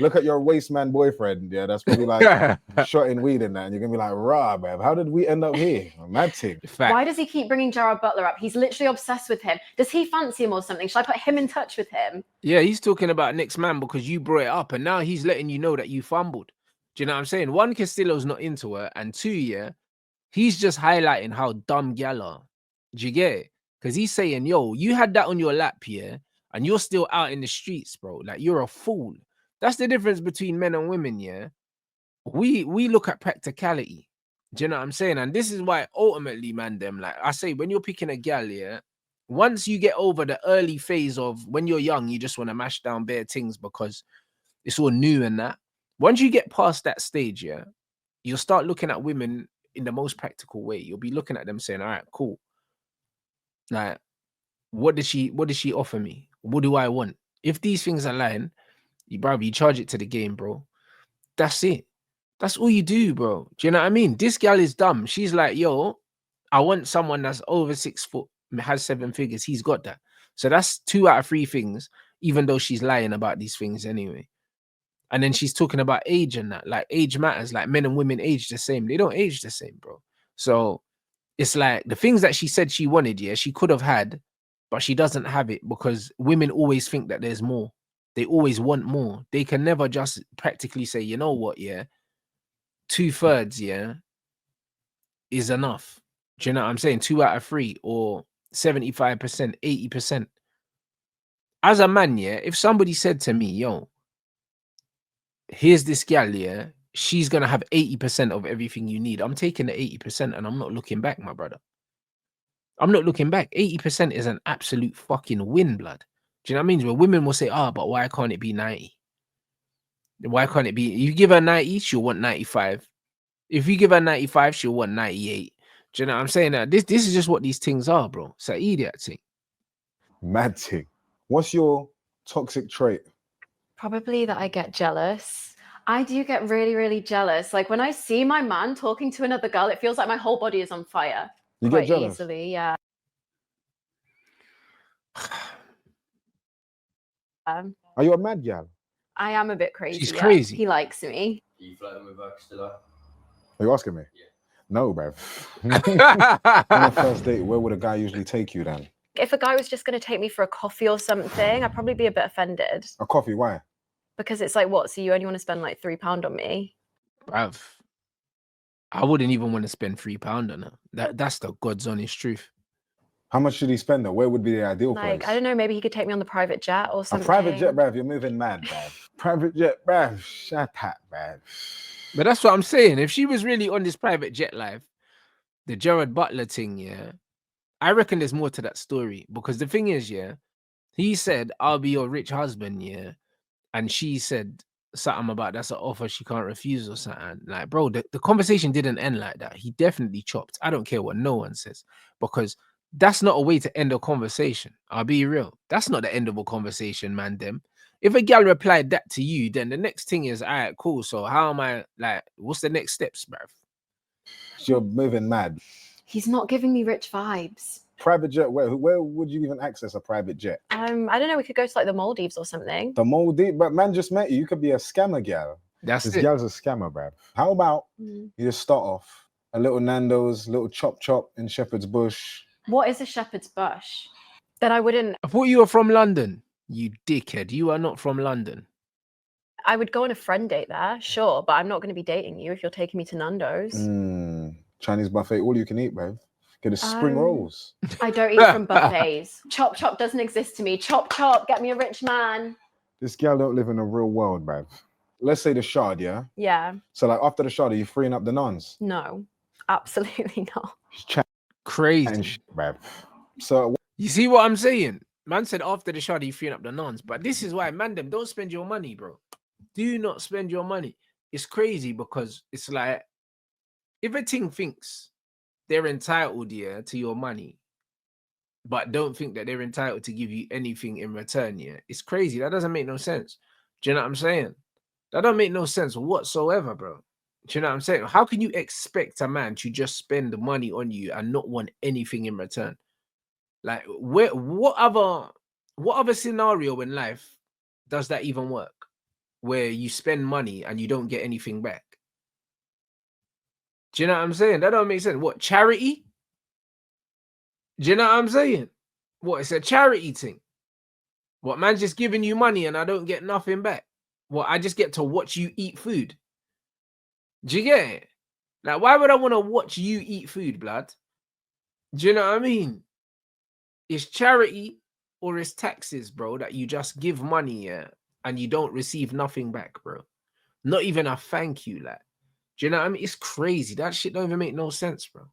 look at your waste man boyfriend. Yeah, that's probably like shot in weed in that. And you're going to be like, rah, bruv, how did we end up here? Mad thing. Fact. Why does he keep bringing Gerard Butler up? He's literally obsessed with him. Does he fancy him or something? Should I put him in touch with him? Yeah, he's talking about next man because you brought it up, and now he's letting you know that you fumbled. Do you know what I'm saying? 1, Castillo's not into her, and 2, yeah, he's just highlighting how dumb gal are. Do you get it? Because he's saying, yo, you had that on your lap, yeah, and you're still out in the streets, bro. Like, you're a fool. That's the difference between men and women, yeah. We look at practicality. Do you know what I'm saying? And this is why ultimately, man, like I say, when you're picking a gal, yeah, once you get over the early phase of when you're young, you just want to mash down bare things because it's all new and that. Once you get past that stage, yeah, you'll start looking at women in the most practical way. You'll be looking at them saying, all right, cool. Like, what does she offer me? What do I want? If these things are lying, you charge it to the game, bro. That's it. That's all you do, bro. Do you know what I mean? This gal is dumb. She's like, yo, I want someone that's over 6 foot, has 7 figures. He's got that. So that's 2 out of 3 things, even though she's lying about these things anyway. And then she's talking about age and that. Like, age matters. Like, men and women age the same. They don't age the same, bro. So it's like the things that she said she wanted, yeah, she could have had, but she doesn't have it because women always think that there's more. They always want more. They can never just practically say, you know what, yeah, 2/3, yeah, is enough. Do you know what I'm saying? 2 out of 3 or 75%, 80%. As a man, yeah, if somebody said to me, yo, here's this gal, yeah, she's gonna have 80% of everything you need. I'm taking the 80% and I'm not looking back, my brother. I'm not looking back. 80% is an absolute fucking win, blood. Do you know what I mean? Where women will say, but why can't it be 90? Why can't it be? You give her 90, she'll want 95. If you give her 95, she'll want 98. Do you know what I'm saying? That this is just what these things are, bro. It's an idiot thing. Mad thing. What's your toxic trait? Probably that I get jealous. I do get really, really jealous. Like when I see my man talking to another girl, it feels like my whole body is on fire. You Quite get jealous? easily, yeah. Are you a mad gal? I am a bit crazy. She's yeah. crazy. He likes me. Are you flirting with Castillo? Are you asking me? Yeah. No, bruv. On a first date, where would a guy usually take you then? If a guy was just going to take me for a coffee or something, I'd probably be a bit offended. A coffee? Why? Because it's like, what? So you only want to spend like £3 on me? Bruv, I wouldn't even want to spend £3 on her. That's the God's honest truth. How much should he spend though? Where would be the ideal Like, place? I don't know, maybe he could take me on the private jet or A something. private jet, bruv. You're moving mad, bruv. Private jet, bruv. Shut up, bruv. But that's what I'm saying. If she was really on this private jet life, the Jared Butler thing, yeah, I reckon there's more to that story. Because the thing is, yeah, he said, I'll be your rich husband, yeah. And she said something about that's an offer she can't refuse or something. Like, bro, the conversation didn't end like that. He definitely chopped. I don't care what no one says. Because that's not a way to end a conversation. I'll be real. That's not the end of a conversation, man, them. If a gal replied that to you, then the next thing is, all right, cool. So how am I, like, what's the next steps, bruv? You're moving mad. He's not giving me rich vibes. Private jet, where would you even access a private jet? I don't know, we could go to like the Maldives or something. The Maldives, but man just met you. You could be a scammer gal. That's This it. gal's a scammer, bruv. How about you just start off a little Nando's, little chop in Shepherd's Bush. What is a shepherd's bush? Then I wouldn't. I thought you were from London, you dickhead. You are not from London. I would go on a friend date there, sure, but I'm not going to be dating you if you're taking me to Nando's. Chinese buffet, all you can eat, bruv. Get a spring rolls. I don't eat from buffets. Chop chop doesn't exist to me. Chop chop, get me a rich man. This gal don't live in the real world, bruv. Let's say the shard, yeah? Yeah. So like after the shard, are you freeing up the nuns? No, absolutely not. Crazy. Bruv. So You see what I'm saying? Man said after the shot, he freeing up the nuns. But this is why, man, them don't spend your money, bro. Do not spend your money. It's crazy because it's like, if a thing thinks they're entitled, yeah, to your money, but don't think that they're entitled to give you anything in return, yeah, it's crazy. That doesn't make no sense. Do you know what I'm saying? That don't make no sense whatsoever, bro. Do you know what I'm saying? How can you expect a man to just spend the money on you and not want anything in return? Like, what other scenario in life does that even work? Where you spend money and you don't get anything back? Do you know what I'm saying? That don't make sense. What, charity? Do you know what I'm saying? What, it's a charity thing? What, man just giving you money and I don't get nothing back? What, I just get to watch you eat food? Do you get it? Like, why would I want to watch you eat food, blood? Do you know what I mean? It's charity or it's taxes, bro, that you just give money, yeah, and you don't receive nothing back, bro. Not even a thank you, like. Do you know what I mean? It's crazy. That shit don't even make no sense, bro.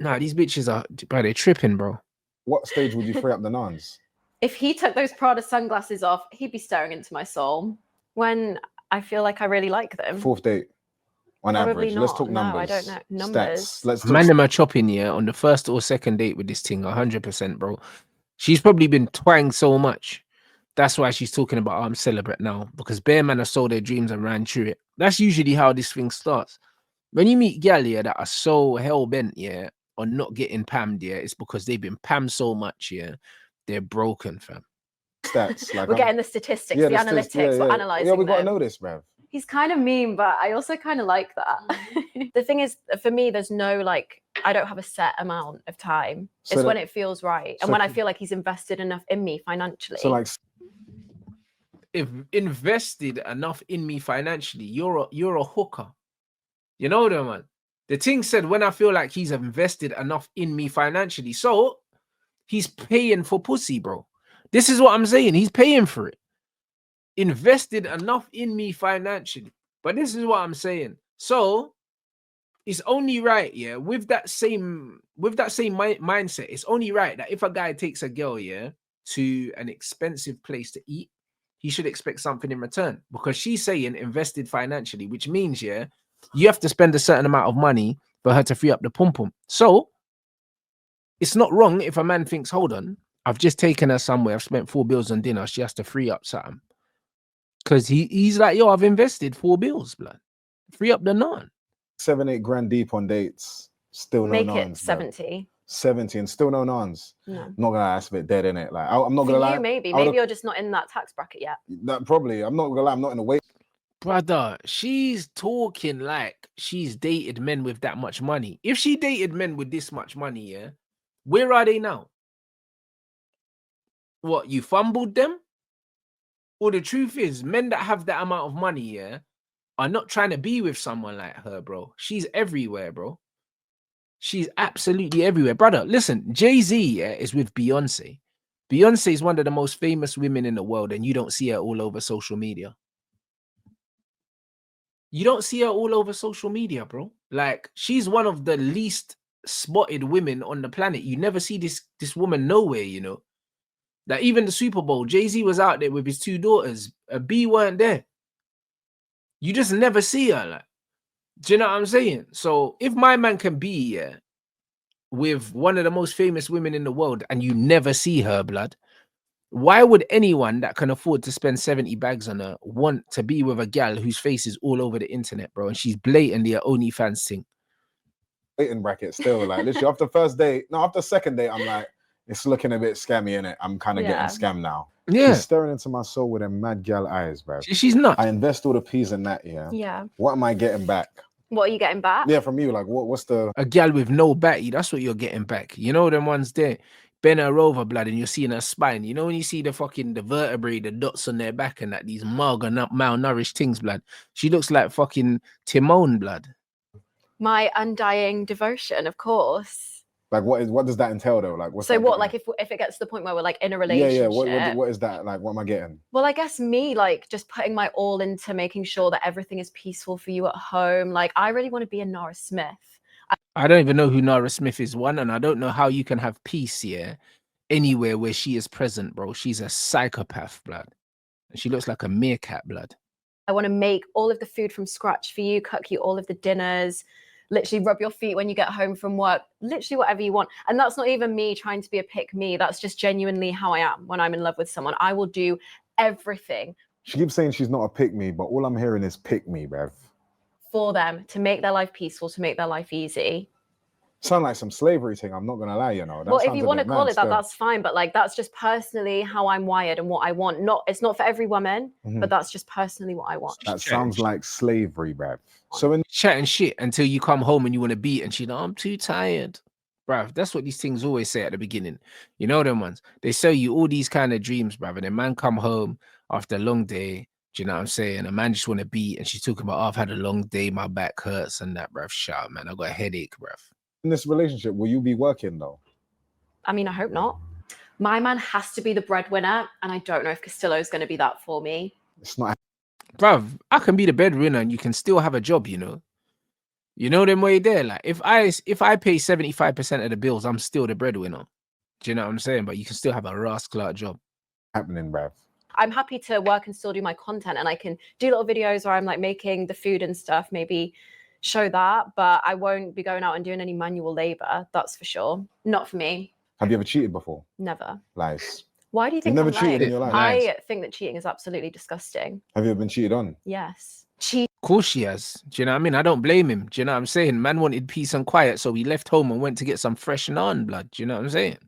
Nah, these bitches are, bro, they're tripping, bro. what stage would you free up the nuns? If he took those Prada sunglasses off, he'd be staring into my soul. When I feel like I really like them. Fourth date, on Probably average. Let's not. talk No, numbers. I don't know. Numbers. Stats. Let's talk Man, them are chopping, yeah, on the first or second date with this thing, 100%, bro. She's probably been twanged so much. That's why she's talking about, I'm celibate now, because bare man have sold their dreams and ran through it. That's usually how this thing starts. When you meet gal, yeah, that are so hell-bent, yeah, on not getting pammed, yeah, it's because they've been pammed so much, yeah, they're broken, fam. stats. Like We're getting the statistics, the analytics, we're analysing Yeah, we got to them. know this, bruv. He's kind of mean, but I also kind of like that. The thing is, for me, there's no, like, I don't have a set amount of time. So It's that- when it feels right. And so- when I feel like he's invested enough in me financially. So like, If invested enough in me financially, you're a hooker. You know that, man. The thing said, when I feel like he's invested enough in me financially, so he's paying for pussy, bro. This is what I'm saying. He's paying for it. invested enough in me financially. But this is what I'm saying. So it's only right, yeah, with that same mindset, it's only right that if a guy takes a girl, yeah, to an expensive place to eat, he should expect something in return, because she's saying invested financially, which means, yeah, you have to spend a certain amount of money for her to free up the pum pum. So it's not wrong if a man thinks, hold on, I've just taken her somewhere, I've spent 4 bills on dinner, she has to free up something. Because he's like, yo, I've invested 4 bills, blood. Free up the none. 7-8 grand deep on dates, still no Make it nons, bro. 70. 70 and still no nons. No. Not gonna lie, that's a bit dead, innit? Like, I'm not For gonna you, lie. maybe. I would've- Maybe you're just not in that tax bracket yet. That probably. I'm not gonna lie. I'm not in the wait. Brother, she's talking like she's dated men with that much money. If she dated men with this much money, yeah, where are they now? What, you fumbled them? Or the truth is, men that have that amount of money, yeah, are not trying to be with someone like her, bro. She's everywhere, bro. She's absolutely everywhere. Brother, listen, Jay-Z, yeah, is with Beyonce. Beyonce is one of the most famous women in the world, and you don't see her all over social media. You don't see her all over social media, bro. Like, she's one of the least spotted women on the planet. You never see this woman nowhere, you know. Like, even the Super Bowl, Jay-Z was out there with his 2 daughters. B weren't there. You just never see her. Like, do you know what I'm saying? So if my man can be with one of the most famous women in the world and you never see her, blood, why would anyone that can afford to spend 70 bags on her want to be with a gal whose face is all over the internet, bro, and she's blatantly an OnlyFans thing? Waiting bracket still. Like, literally, after second date, I'm like, it's looking a bit scammy, innit? I'm kind of getting scammed now. Yeah. She's staring into my soul with them mad gal eyes, bro. She's not. I invest all the peas in that, yeah. Yeah. What am I getting back? What are you getting back? Yeah, from you, like, what's the... A gal with no batty, that's what you're getting back. You know them ones there, bend her over, blood, and you're seeing her spine. You know when you see the vertebrae, the dots on their back and that, these malnourished things, blood. She looks like fucking Timon, blood. My undying devotion, of course. Like, what does that entail, though? Like, what's So that what, getting? like if it gets to the point where we're like in a relationship? Yeah. What is that? Like, what am I getting? Well, I guess me, like, just putting my all into making sure that everything is peaceful for you at home. Like, I really want to be a Nora Smith. I don't even know who Nora Smith is, one, and I don't know how you can have peace here anywhere where she is present, bro. She's a psychopath, blood. And she looks like a meerkat, blood. I want to make all of the food from scratch for you, cook you all of the dinners, literally rub your feet when you get home from work, literally whatever you want. And that's not even me trying to be a pick me. That's just genuinely how I am when I'm in love with someone. I will do everything. She keeps saying she's not a pick me, but all I'm hearing is pick me, bruv. For them, to make their life peaceful, to make their life easy. Sound like some slavery thing, I'm not gonna lie, you know. Well, if you want to call it that, that's fine. But like, that's just personally how I'm wired and what I want. It's not for every woman, but that's just personally what I want. That sounds like slavery, bruv. So in Chatting shit until you come home and you want to beat, and she's like, I'm too tired. Bruv, that's what these things always say at the beginning. You know them ones. They sell you all these kind of dreams, bruv. And a man come home after a long day. Do you know what I'm saying? A man just want to beat, and she's talking about, oh, I've had a long day, my back hurts and that, bruv. Shut up, man. I got a headache, bruv. in this relationship, will you be working though? I mean, I hope not. My man has to be the breadwinner, and I don't know if Castillo is going to be that for me. It's not. Bruv, I can be the breadwinner and you can still have a job, you know. You know them way there. Like if I pay 75% of the bills, I'm still the breadwinner. Do you know what I'm saying? But you can still have a rascal job. Happening, bruv. I'm happy to work and still do my content, and I can do little videos where I'm like making the food and stuff, maybe show that, but I won't be going out and doing any manual labor. That's for sure. Not for me. Have you ever cheated before? Never. Lies. Why do you think You've never I'm cheated lying? in your life? I think that cheating is absolutely disgusting. Have you ever been cheated on? Yes. Of course she has. Do you know what I mean? I don't blame him. Do you know what I'm saying? Man wanted peace and quiet, so he left home and went to get some fresh naan blood. Do you know what I'm saying?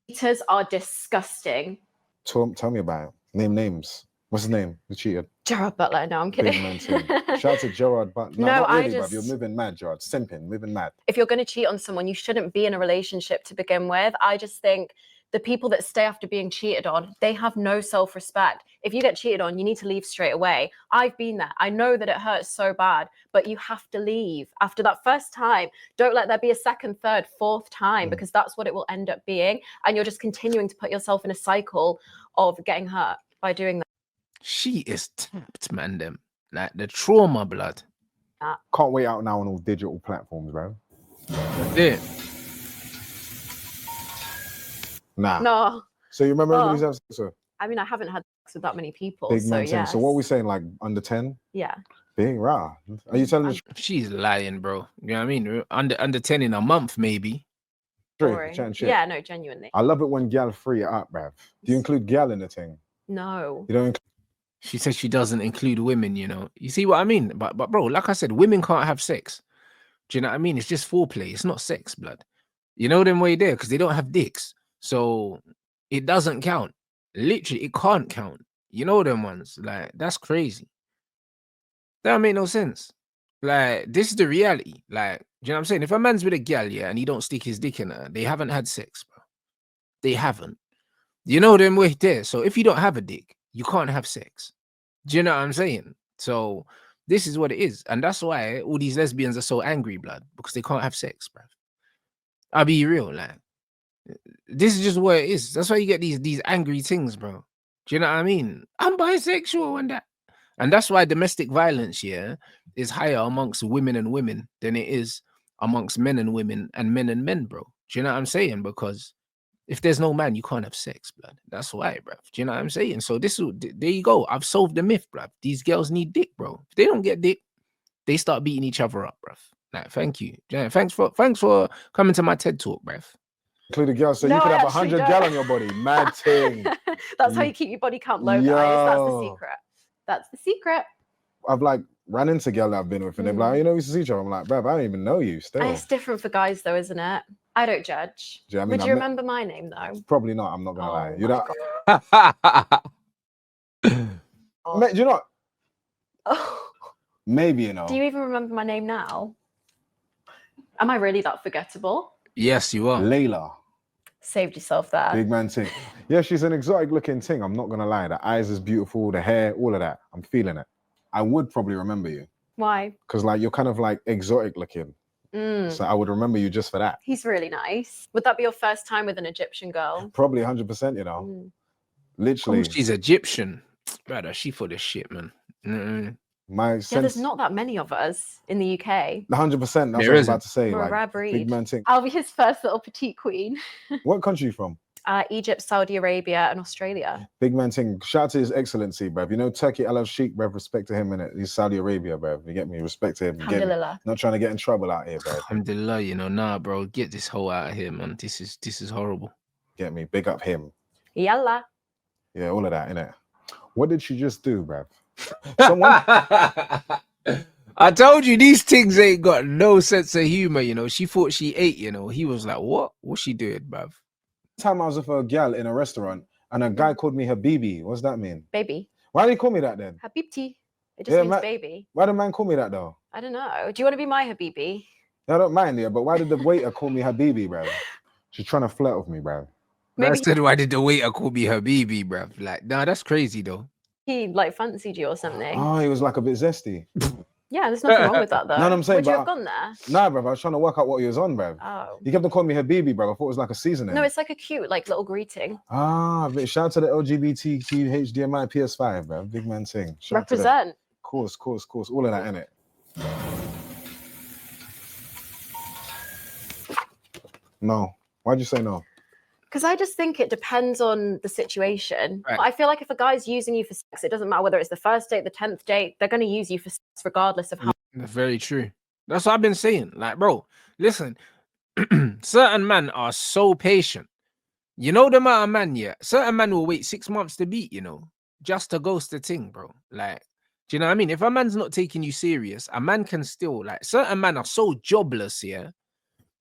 Cheaters are disgusting. Tell me about it. Name names. What's his name? Who cheated? Gerard Butler. No, I'm kidding. Big man team. Shout out to Gerard Butler. No, No, not really, I bruv. just- You're moving mad, Gerard. Simping, moving mad. If you're going to cheat on someone, you shouldn't be in a relationship to begin with. I just think the people that stay after being cheated on, they have no self-respect. If you get cheated on, you need to leave straight away. I've been there. I know that it hurts so bad, but you have to leave after that first time. Don't let there be a second, third, fourth time, because that's what it will end up being. And you're just continuing to put yourself in a cycle of getting hurt by doing that. She is tapped, man. Them like the trauma, blood. Can't wait out now on all digital platforms, bro. There. Nah. No, So you remember Oh. everybody's having sex with? I mean, I haven't had sex with that many people. Big so man thing. yes. So what are we saying? Like under 10? Yeah. Big rah. Are you telling the She's lying, bro. You know what I mean? Under 10 in a month, maybe. truth? Boring. Chatting shit. Yeah, no, genuinely. I love it when gal free it up, bruv. Do you include gal in the thing? No. You don't She says she doesn't include women, you know. You see what I mean? But bro, like I said, women can't have sex. Do you know what I mean? It's just foreplay. It's not sex, blood. You know them way there because they don't have dicks. So it doesn't count. Literally, it can't count. You know them ones. Like, that's crazy. That don't make no sense. Like, this is the reality. Like, do you know what I'm saying? If a man's with a gal, yeah, and he don't stick his dick in her, they haven't had sex, bro. They haven't. You know them way there. So if you don't have a dick, you can't have sex. Do you know what I'm saying? So this is what it is. And that's why all these lesbians are so angry, blood, because they can't have sex, bro. I'll be real, like. This is just what it is. That's why you get these angry things, bro. Do you know what I mean? I'm bisexual and that. And that's why domestic violence, yeah, is higher amongst women and women than it is amongst men and women and men, bro. Do you know what I'm saying? Because if there's no man, you can't have sex, blood. That's why, bro. Do you know what I'm saying? So there you go. I've solved the myth, bro. These girls need dick, bro. If they don't get dick, they start beating each other up, bro. Like, thank you. Yeah, thanks for coming to my TED talk, bruv. include a gal, so No, you could I have actually 100 don't. gal on your body. Mad thing. That's how you keep your body count low, guys. That's the Yo. secret. That's the secret. I've like ran into gal that I've been with, and they're like, you know, we used to see each other. I'm like, bruv, I don't even know you still. It's different for guys, though, isn't it? I don't judge. Do you know what I mean? Would you remember my name, though? Probably not. I'm not gonna lie. Oh You my don't. Mate, do you know? Oh. Maybe you know. Do you even remember my name now? Am I really that forgettable? Yes, you are. Layla. Saved yourself there. Big man ting. Yeah, she's an exotic looking ting. I'm not gonna lie. The eyes is beautiful, the hair, all of that. I'm feeling it. I would probably remember you. Why? Because like you're kind of like exotic looking. So I would remember you just for that. He's really nice. Would that be your first time with an Egyptian girl? Probably 100%, you know. Literally. Oh, she's Egyptian. Brother, she for this shit, man. My Yeah, sense. there's not that many of us in the UK. 100%. That's There what I was isn't. about to say. We're a Like rare breed. big man ting. I'll be his first little petite queen. What country you from? Egypt, Saudi Arabia, and Australia. Big man ting. Shout out to His Excellency, bruv. You know, Turkey Al Sheikh, bruv. Respect to him, innit? He's Saudi Arabia, bruv. You get me? Respect to him. You get me? Alhamdulillah. Not trying to get in trouble out here, bruv. Alhamdulillah, you know, nah, bro, get this hoe out of here, man. This is horrible. Get me? Big up him. Yalla. Yeah, all of that, innit? What did she just do, bruv? Someone. I told you these things ain't got no sense of humor, you know. She thought she ate, you know. He was like, what? What's she doing, bruv? Time I was with a gal in a restaurant and a guy called me Habibi. What's that mean? Baby. Why did he call me that then? Habibti. It just Yeah, means man. baby. Why did man call me that though? I don't know. Do you want to be my Habibi? I don't mind, yeah, but why did the waiter call me Habibi, bro? She's trying to flirt with me, bro. I Maybe said, why did the waiter call me Habibi, bruv? Like, nah, that's crazy though. he like fancied you or something. Oh, he was like a bit zesty. Yeah, there's nothing wrong with that though. No, I'm saying, Would you but have gone there? Nah, bro, I was trying to work out what he was on, bro. Oh. He kept on calling me Habibi, bro. I thought it was like a seasoning. No, it's like a cute, like little greeting. Ah, but shout out to the LGBTQ HDMI PS5, bro. Big man thing. Shout out to them. Represent. Course. All of that, innit? No. Why'd you say no? Because I just think it depends on the situation. Right. I feel like if a guy's using you for sex, it doesn't matter whether it's the first date, the 10th date, they're going to use you for sex regardless of how. That's very true. That's what I've been saying. Like, bro, listen, certain men are so patient. You know the amount of man, yeah. Certain men will wait 6 months to beat, you know, just to ghost the thing, bro. Like, do you know what I mean? If a man's not taking you serious, a man can still, like, certain men are so jobless, yeah,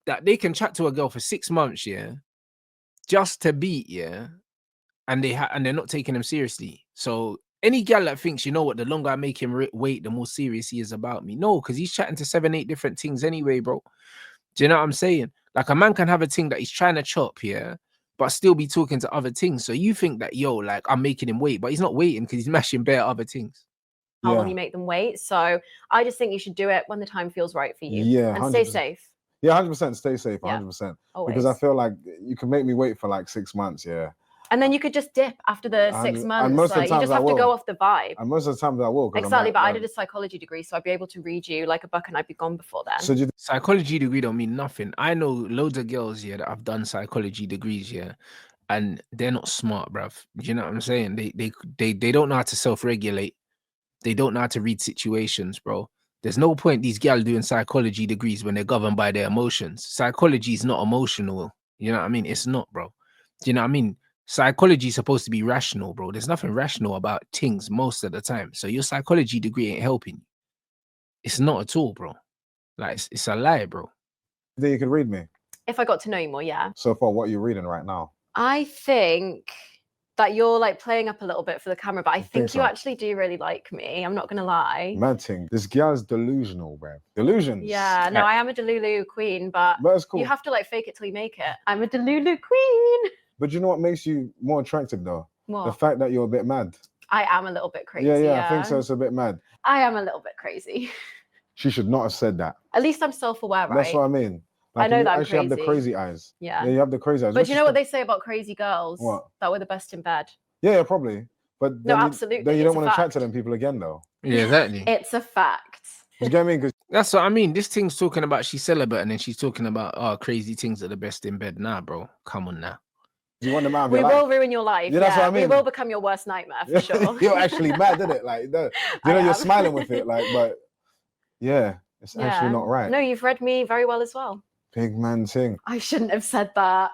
that they can chat to a girl for 6 months, yeah, just to beat, yeah, and they're not taking him seriously. So any gal that thinks, you know what, the longer I make him wait, the more serious he is about me. No, because he's chatting to 7, 8 different things anyway, bro. Do you know what I'm saying? Like, a man can have a thing that he's trying to chop, yeah, but still be talking to other things. So you think that, yo, like, I'm making him wait, but he's not waiting because he's mashing bare other things. How long you make them wait. So I just think you should do it when the time feels right for you. Yeah, and stay 100%. safe. Yeah, 100%. Stay safe, Yeah. 100%. Always. Because I feel like you can make me wait for like 6 months, yeah. And then you could just dip after the 6 And months. most of the Like, you times just I have to go will. off the vibe. And most of the times I will. 'cause I'm Exactly, like, but I did a psychology degree, so I'd be able to read you like a book and I'd be gone before then. So do you Psychology degree don't mean nothing. I know loads of girls here that have done psychology degrees, yeah, and they're not smart, bruv. Do you know what I'm saying? They don't know how to self-regulate. They don't know how to read situations, bro. There's no point these gals doing psychology degrees when they're governed by their emotions. Psychology is not emotional. You know what I mean? It's not, bro. Do you know what I mean? Psychology is supposed to be rational, bro. There's nothing rational about things most of the time. So your psychology degree ain't helping you. It's not at all, bro. Like it's a lie, bro. think you could read me? If I got to know you more, yeah. So far, what are you reading right now? I think that you're like playing up a little bit for the camera, but I think so. you actually do really like me. I'm not gonna lie. Mad thing. This girl's delusional, bruv. Delusions. Yeah, no, I am a Delulu queen, but But it's cool. you have to like fake it till you make it. I'm a Delulu queen. But you know what makes you more attractive though? The What? fact that you're a bit mad. I am a little bit crazy. Yeah, I think so. It's a bit mad. I am a little bit crazy. She should not have said that. At least I'm self-aware, right? That's what I mean. I know you that I'm actually have the crazy. crazy eyes. Yeah. Yeah, you have the crazy eyes. But do you know what they say about crazy girls? What? That we're the best in bed. Yeah, probably. But No, then absolutely. Then you It's don't a want to chat fact. to them people again, though. Yeah, exactly. It's a fact. You get me? Because That's what I mean. This thing's talking about she's celibate, and then she's talking about crazy things are the best in bed. Nah, bro, come on now. you want them out of We your will life. ruin your life. Yeah, that's what I mean. We will become your worst nightmare for sure. You're actually mad, isn't it? Like, no, you know, I you're am. smiling with it, like, but yeah, it's actually Yeah. not right. No, you've read me very well as well. Big man thing. I shouldn't have said that.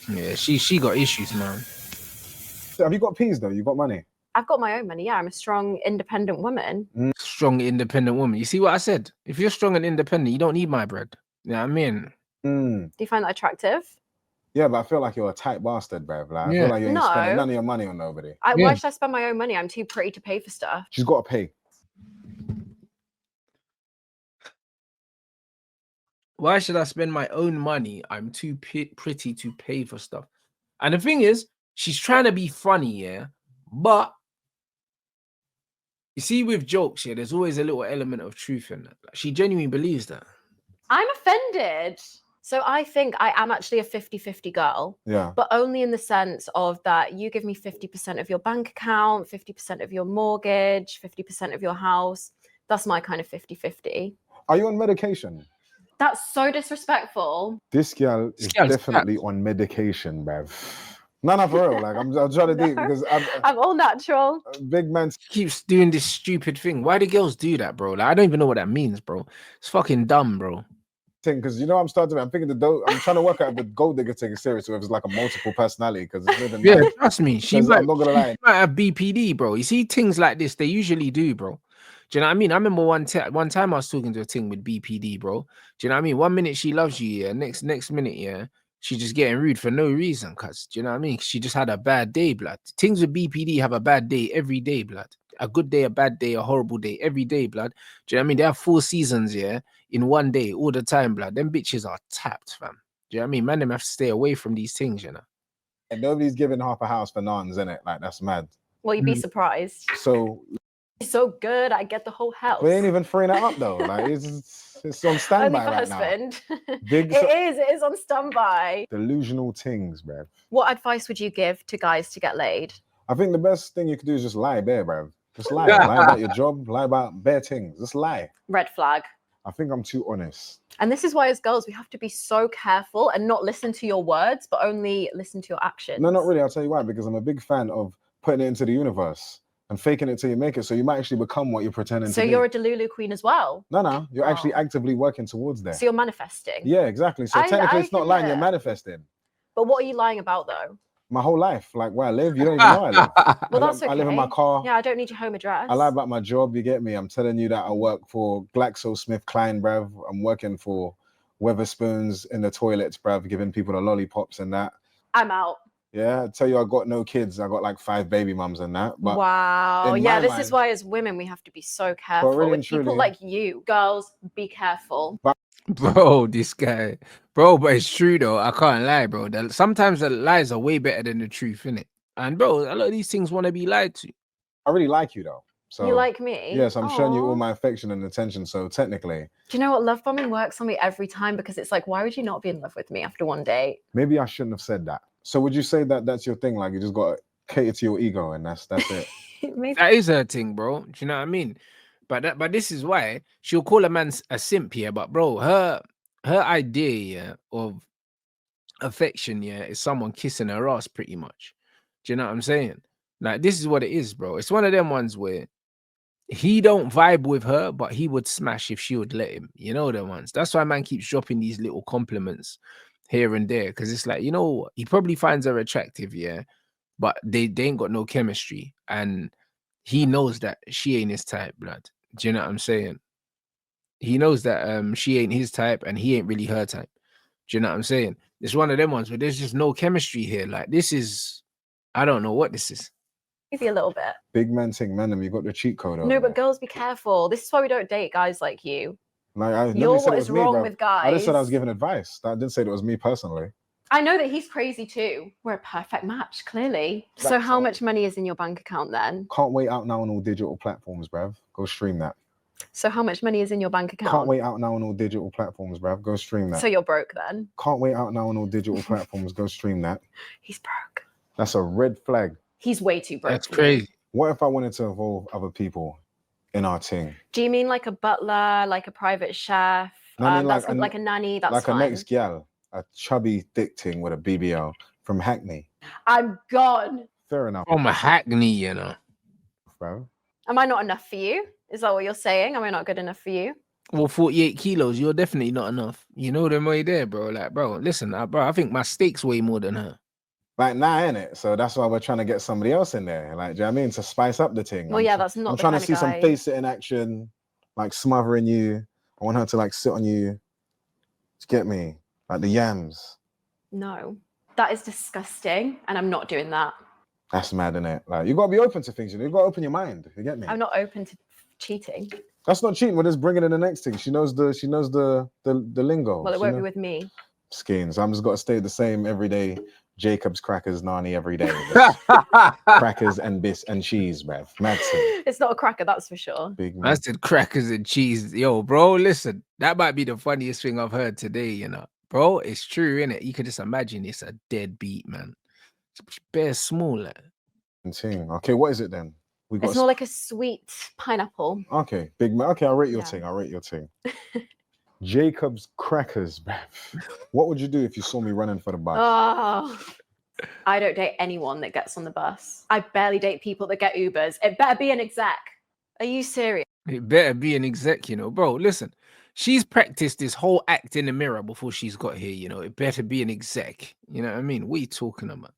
Yeah, she got issues, man. So have you got peas though? You got money? I've got my own money. Yeah, I'm a strong, independent woman. Strong, independent woman. You see what I said? If you're strong and independent, you don't need my bread. You know what I mean? Mm. Do you find that attractive? Yeah, but I feel like you're a tight bastard, bruv. Like, I Yeah. feel like you ain't No. spending none of your money on nobody. Why Yeah. should I spend my own money? I'm too pretty to pay for stuff. She's got to pay. Why should I spend my own money? I'm too pretty to pay for stuff. And the thing is, she's trying to be funny, yeah. But you see, with jokes, yeah, there's always a little element of truth in it. Like, she genuinely believes that. I'm offended. So I think I am actually a 50-50 girl, Yeah. but only in the sense of that you give me 50% of your bank account, 50% of your mortgage, 50% of your house. That's my kind of 50-50. Are you on medication? That's so disrespectful. This girl is girl's definitely on medication, bruv. No, for real. Like, I'm trying to do because I'm all natural. big man. She keeps doing this stupid thing. Why do girls do that, bro? Like, I don't even know what that means, bro. It's fucking dumb, bro. Thing because I'm thinking I'm trying to work out if the gold digger thing is serious or if it's like a multiple personality because it's living. Yeah, trust me. She I'm might, not gonna lie. she might have BPD, bro. You see things like this, they usually do, bro. Do you know what I mean? I remember one time I was talking to a thing with BPD, bro. Do you know what I mean? 1 minute she loves you, yeah. Next minute, yeah, she's just getting rude for no reason, cuz. Do you know what I mean? She just had a bad day, blood. Things with BPD have a bad day every day, blood. A good day, a bad day, a horrible day, every day, blood. Do you know what I mean? They have 4 seasons, yeah, in one day, all the time, blood. Them bitches are tapped, fam. Do you know what I mean? Man, them have to stay away from these things, you know. And nobody's giving half a house for nuns, innit? Like that's mad. Well, you'd be surprised. So It's so good. I get the whole house. we ain't even freeing it up though. Like it's on Only standby for right husband. Big It is on standby. now. Delusional things, bruv. What advice would you give to guys to get laid? I think the best thing you could do is just lie bare, bruv. Just lie. Lie about your job, lie about bare things. Just lie. Red flag. I think I'm too honest. And this is why, as girls, we have to be so careful and not listen to your words, but only listen to your actions. No, not really. I'll tell you why. Because I'm a big fan of putting it into the universe and faking it till you make it. So you might actually become what you're pretending to So be. you're a Delulu queen as well. No. You're actually Oh. actively working towards there. So you're manifesting. Yeah, exactly. So technically, it's not get lying. You're it. manifesting. But what are you lying about, though? My whole life, like where I live, you don't even know I live. Well, I that's live, I live in my okay. car. Yeah, I don't need your home address. I lie about my job. You get me? I'm telling you that I work for GlaxoSmithKline, bruv. I'm working for Weatherspoons in the toilets, bruv, giving people the lollipops and that. I'm out. Yeah, I tell you, I got no kids. I got like 5 baby mums and that. But Wow. in Yeah, my this mind- is why as women we have to be so careful really with and people truly- like you. Girls, be careful. Bro, this guy. Bro, but it's true though. I can't lie, bro. Sometimes the lies are way better than the truth, innit? And bro, a lot of these things want to be lied to. I really like you though. So You like me? yes, I'm showing you all Aw. my affection and attention. So technically, Do you know what? Love bombing works on me every time because it's like, why would you not be in love with me after one date? maybe I shouldn't have said that. So would you say that that's your thing? Like you just got to cater to your ego, and that's it. Maybe. That is her thing, bro. Do you know what I mean? But this is why she'll call a man a simp here. But bro, her idea of affection, is someone kissing her ass, pretty much. Do you know what I'm saying? Like this is what it is, bro. It's one of them ones where he don't vibe with her, but he would smash if she would let him. You know the ones. That's why man keeps dropping these little compliments here and there, because it's like, he probably finds her attractive, but they ain't got no chemistry, and he knows that she ain't his type, blood. Do you know what I'm saying? He knows that she ain't his type, and he ain't really her type. Do you know what I'm saying? It's one of them ones where there's just no chemistry here. Like this is, I don't know what this is. Maybe a little bit. Big man thing, man. You got the cheat code. No, but girls, be careful. This is why we don't date guys like you. Like You're what is wrong with guys. I just said I was giving advice. I didn't say it was me personally. I know that he's crazy too. We're a perfect match, clearly. So how much money is in your bank account then? Can't wait out now on all digital platforms, bruv. Go stream that. So how much money is in your bank account? Can't wait out now on all digital platforms, bruv. Go stream that. So you're broke then? Can't wait out now on all digital platforms. Go stream that. He's broke. That's a red flag. He's way too broke. That's crazy. What if I wanted to involve other people in our team? Do you mean like a butler, like a private chef? No, I mean that's like a nanny. That's like fine. a next gal, a chubby thick thing with a BBL from Hackney. I'm gone. Fair enough. From a Hackney, bro. Am I not enough for you? Is that what you're saying? Am I not good enough for you? Well, 48 kilos, you're definitely not enough. You know them way there, bro. Like, bro, listen, bro, I think my steak's way more than her. Like, nah, innit? So that's why we're trying to get somebody else in there. Like, do you know what I mean? To spice up the thing. Well, that's not. I'm trying to see some face sitting action, like smothering you. I want her to like sit on you. Get me? Like the yams. No, that is disgusting, and I'm not doing that. That's mad, innit? Like, you gotta be open to things. You gotta open your mind. You get me? I'm not open to cheating. That's not cheating. We're just bringing in the next thing. She knows the lingo. Well, it won't be with me. Skins. I'm just got to stay the same every day. Jacob's crackers, Nani every day. Crackers and bis and cheese, bruv. Madsen. It's not a cracker, that's for sure. Big man. I said crackers and cheese. Yo, bro, listen, that might be the funniest thing I've heard today, Bro, it's true, innit? You could just imagine it's a dead beat, man. It's bare small. Like. Okay, what is it then? It's more like a sweet pineapple. Okay, big man. Okay, I'll rate your thing. I'll rate your thing. Jacob's crackers, bruv. What would you do if you saw me running for the bus? Oh, I don't date anyone that gets on the bus. I barely date people that get Ubers. It better be an exec. Are you serious? It better be an exec, bro. Listen, she's practiced this whole act in the mirror before she's got here, It better be an exec. You know what I mean? What are you talking about?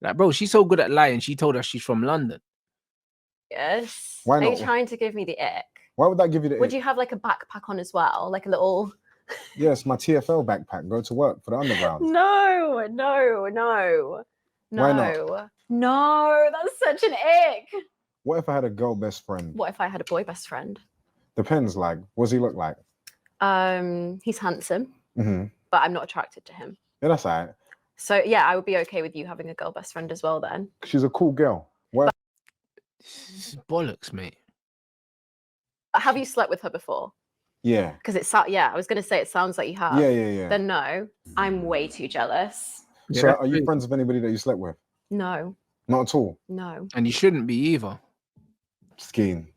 Like, bro, she's so good at lying. She told us she's from London. Yes. Why not? Are you trying to give me the ick? Why would that give you the ick? Would you have like a backpack on as well? Like a little... Yes, my TFL backpack. Go to work for the underground. No. Why not? No, that's such an ick. What if I had a girl best friend? What if I had a boy best friend? Depends, like, what does he look like? He's handsome, Mm-hmm. but I'm not attracted to him. Yeah, that's all right. So yeah, I would be okay with you having a girl best friend as well then. She's a cool girl. What? This is bollocks, mate. Have you slept with her before? Yeah. Because I was going to say it sounds like you have. Yeah. Then no, I'm way too jealous. So are you friends with anybody that you slept with? No. Not at all? No. And you shouldn't be either. Skiing.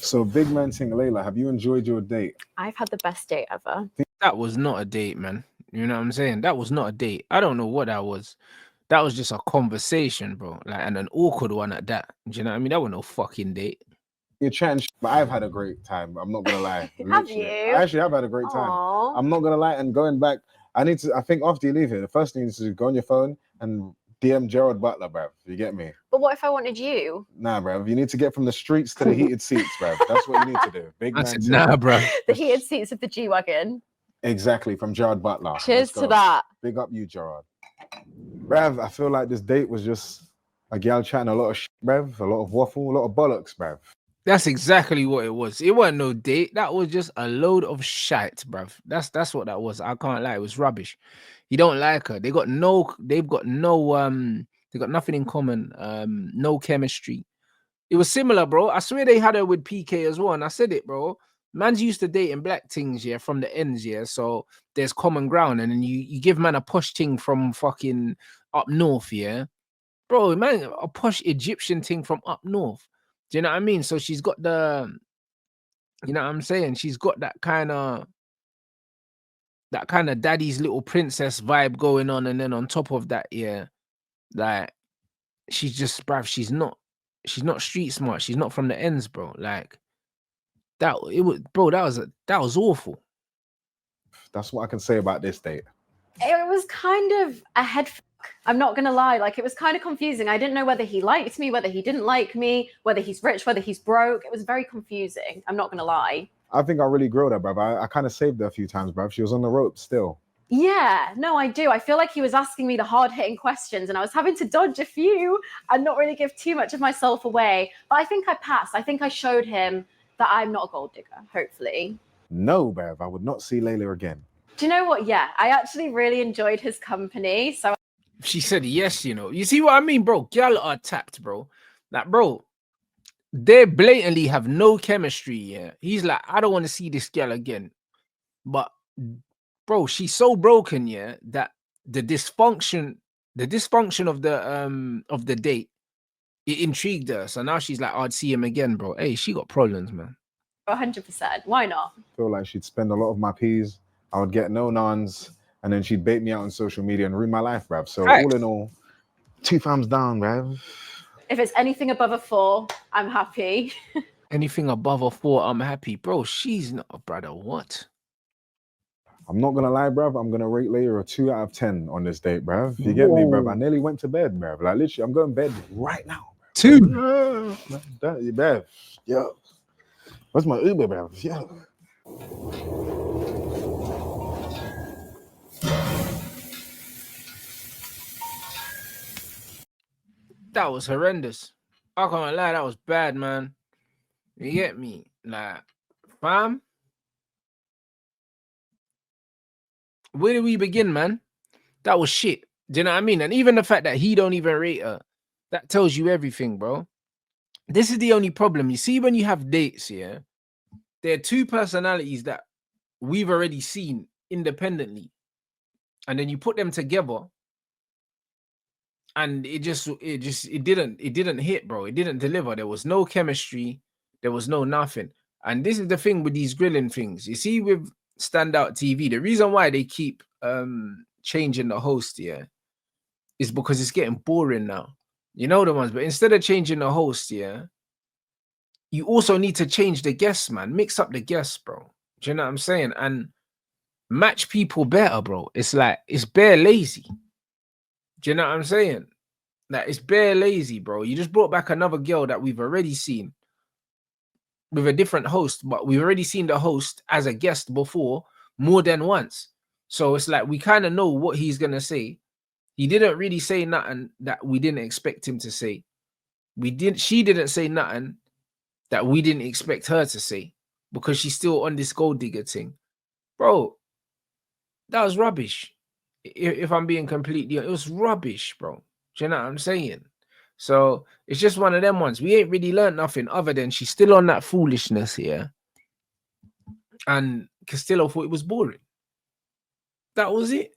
So big man thing, Layla, have you enjoyed your date? I've had the best date ever. That was not a date, man. You know what I'm saying? That was not a date. I don't know what that was. That was just a conversation, bro. Like, and an awkward one at that. Do you know what I mean? That was no fucking date. You're chatting, but I've had a great time. I'm not gonna lie. Have you? I actually have had a great time. Aww. I'm not gonna lie. And going back, I think after you leave here, the first thing is to go on your phone and DM Gerald Butler, bruv. You get me? But what if I wanted you? Nah, bruv. You need to get from the streets to the heated seats, bruv. That's what you need to do. Big I man. said, thing. nah, bro. The heated seats of the G-Wagon. Exactly, from Gerald Butler. Cheers Let's go. to that. Big up you, Gerard. Bruv, I feel like this date was just a gal chatting a lot of shit, bruv. A lot of waffle, a lot of bollocks, bruv. That's exactly what it was. It wasn't no date. That was just a load of shite, bruv. That's what that was. I can't lie. It was rubbish. You don't like her. They've got nothing in common. No chemistry. It was similar, bro. I swear they had her with PK as well. And I said it, bro. Man's used to dating black things, yeah, from the ends, yeah. So there's common ground, and then you give man a posh thing from fucking up north, yeah. Bro, man, a posh Egyptian thing from up north. Do you know what I mean? So she's got the, you know what I'm saying? She's got that kind of daddy's little princess vibe going on, and then on top of that, yeah, like she's just, bruv, she's not street smart. She's not from the ends, bro. Like that, it was, bro. That was awful. That's what I can say about this date. It was kind of a head fuck. I'm not gonna lie, like it was kind of confusing. I didn't know whether he liked me, whether he didn't like me, whether he's rich, whether he's broke. It was very confusing. I'm not gonna lie. I think I really grilled her, bruv. I kind of saved her a few times, bruv. She was on the ropes still. Yeah, no, I do. I feel like he was asking me the hard-hitting questions and I was having to dodge a few and not really give too much of myself away. But I think I passed. I think I showed him that I'm not a gold digger, hopefully. No, bruv. I would not see Layla again. Do you know what? Yeah, I actually really enjoyed his company. So She said yes, you know. You see what I mean, bro? Gal are tapped, bro. Like, bro, they blatantly have no chemistry, yeah. He's like, I don't want to see this gal again. But bro, she's so broken, yeah, that the dysfunction of the date, it intrigued her. So now she's like, I'd see him again, bro. Hey, she got problems, man. 100%. Why not? I feel like she'd spend a lot of my peas. I would get no nons, and then she'd bait me out on social media and ruin my life, bruv. So all in all, 2 thumbs down, bruv. If it's anything above a 4, I'm happy. Anything above a 4, I'm happy. Bro, she's not a brother. What? I'm not gonna lie, bruv. I'm gonna rate Layla a 2 out of 10 on this date, bruv. You get me, bruv? I nearly went to bed, bruv. Like literally, I'm going to bed right now. 2. Bruv. Yo. Where's my Uber, bruv? Yo. That was horrendous. I can't lie, that was bad, man. You get me? Like, fam, where do we begin, man? That was shit. Do you know what I mean? And even the fact that he don't even rate her, that tells you everything, bro. This is the only problem. You see, when you have dates, yeah, there are 2 personalities that we've already seen independently, and then you put them together, and it didn't hit, bro. It didn't deliver. There was no chemistry. There was no nothing. And this is the thing with these grilling things. You see, with Standout TV, the reason why they keep changing the host, yeah, is because it's getting boring now. You know the ones, but instead of changing the host, yeah, you also need to change the guests, man. Mix up the guests, bro. Do you know what I'm saying? And match people better, bro. It's like, it's bare lazy. Do you know what I'm saying? Like, it's bare lazy, bro. You just brought back another girl that we've already seen with a different host, but we've already seen the host as a guest before more than once. So it's like we kind of know what he's gonna say. He didn't really say nothing that we didn't expect him to say. She didn't say nothing that we didn't expect her to say, because she's still on this gold digger thing. Bro, that was rubbish. If I'm being completely honest, it was rubbish, bro. Do you know what I'm saying? So it's just one of them ones. We ain't really learned nothing other than she's still on that foolishness here. And Castillo thought it was boring. That was it.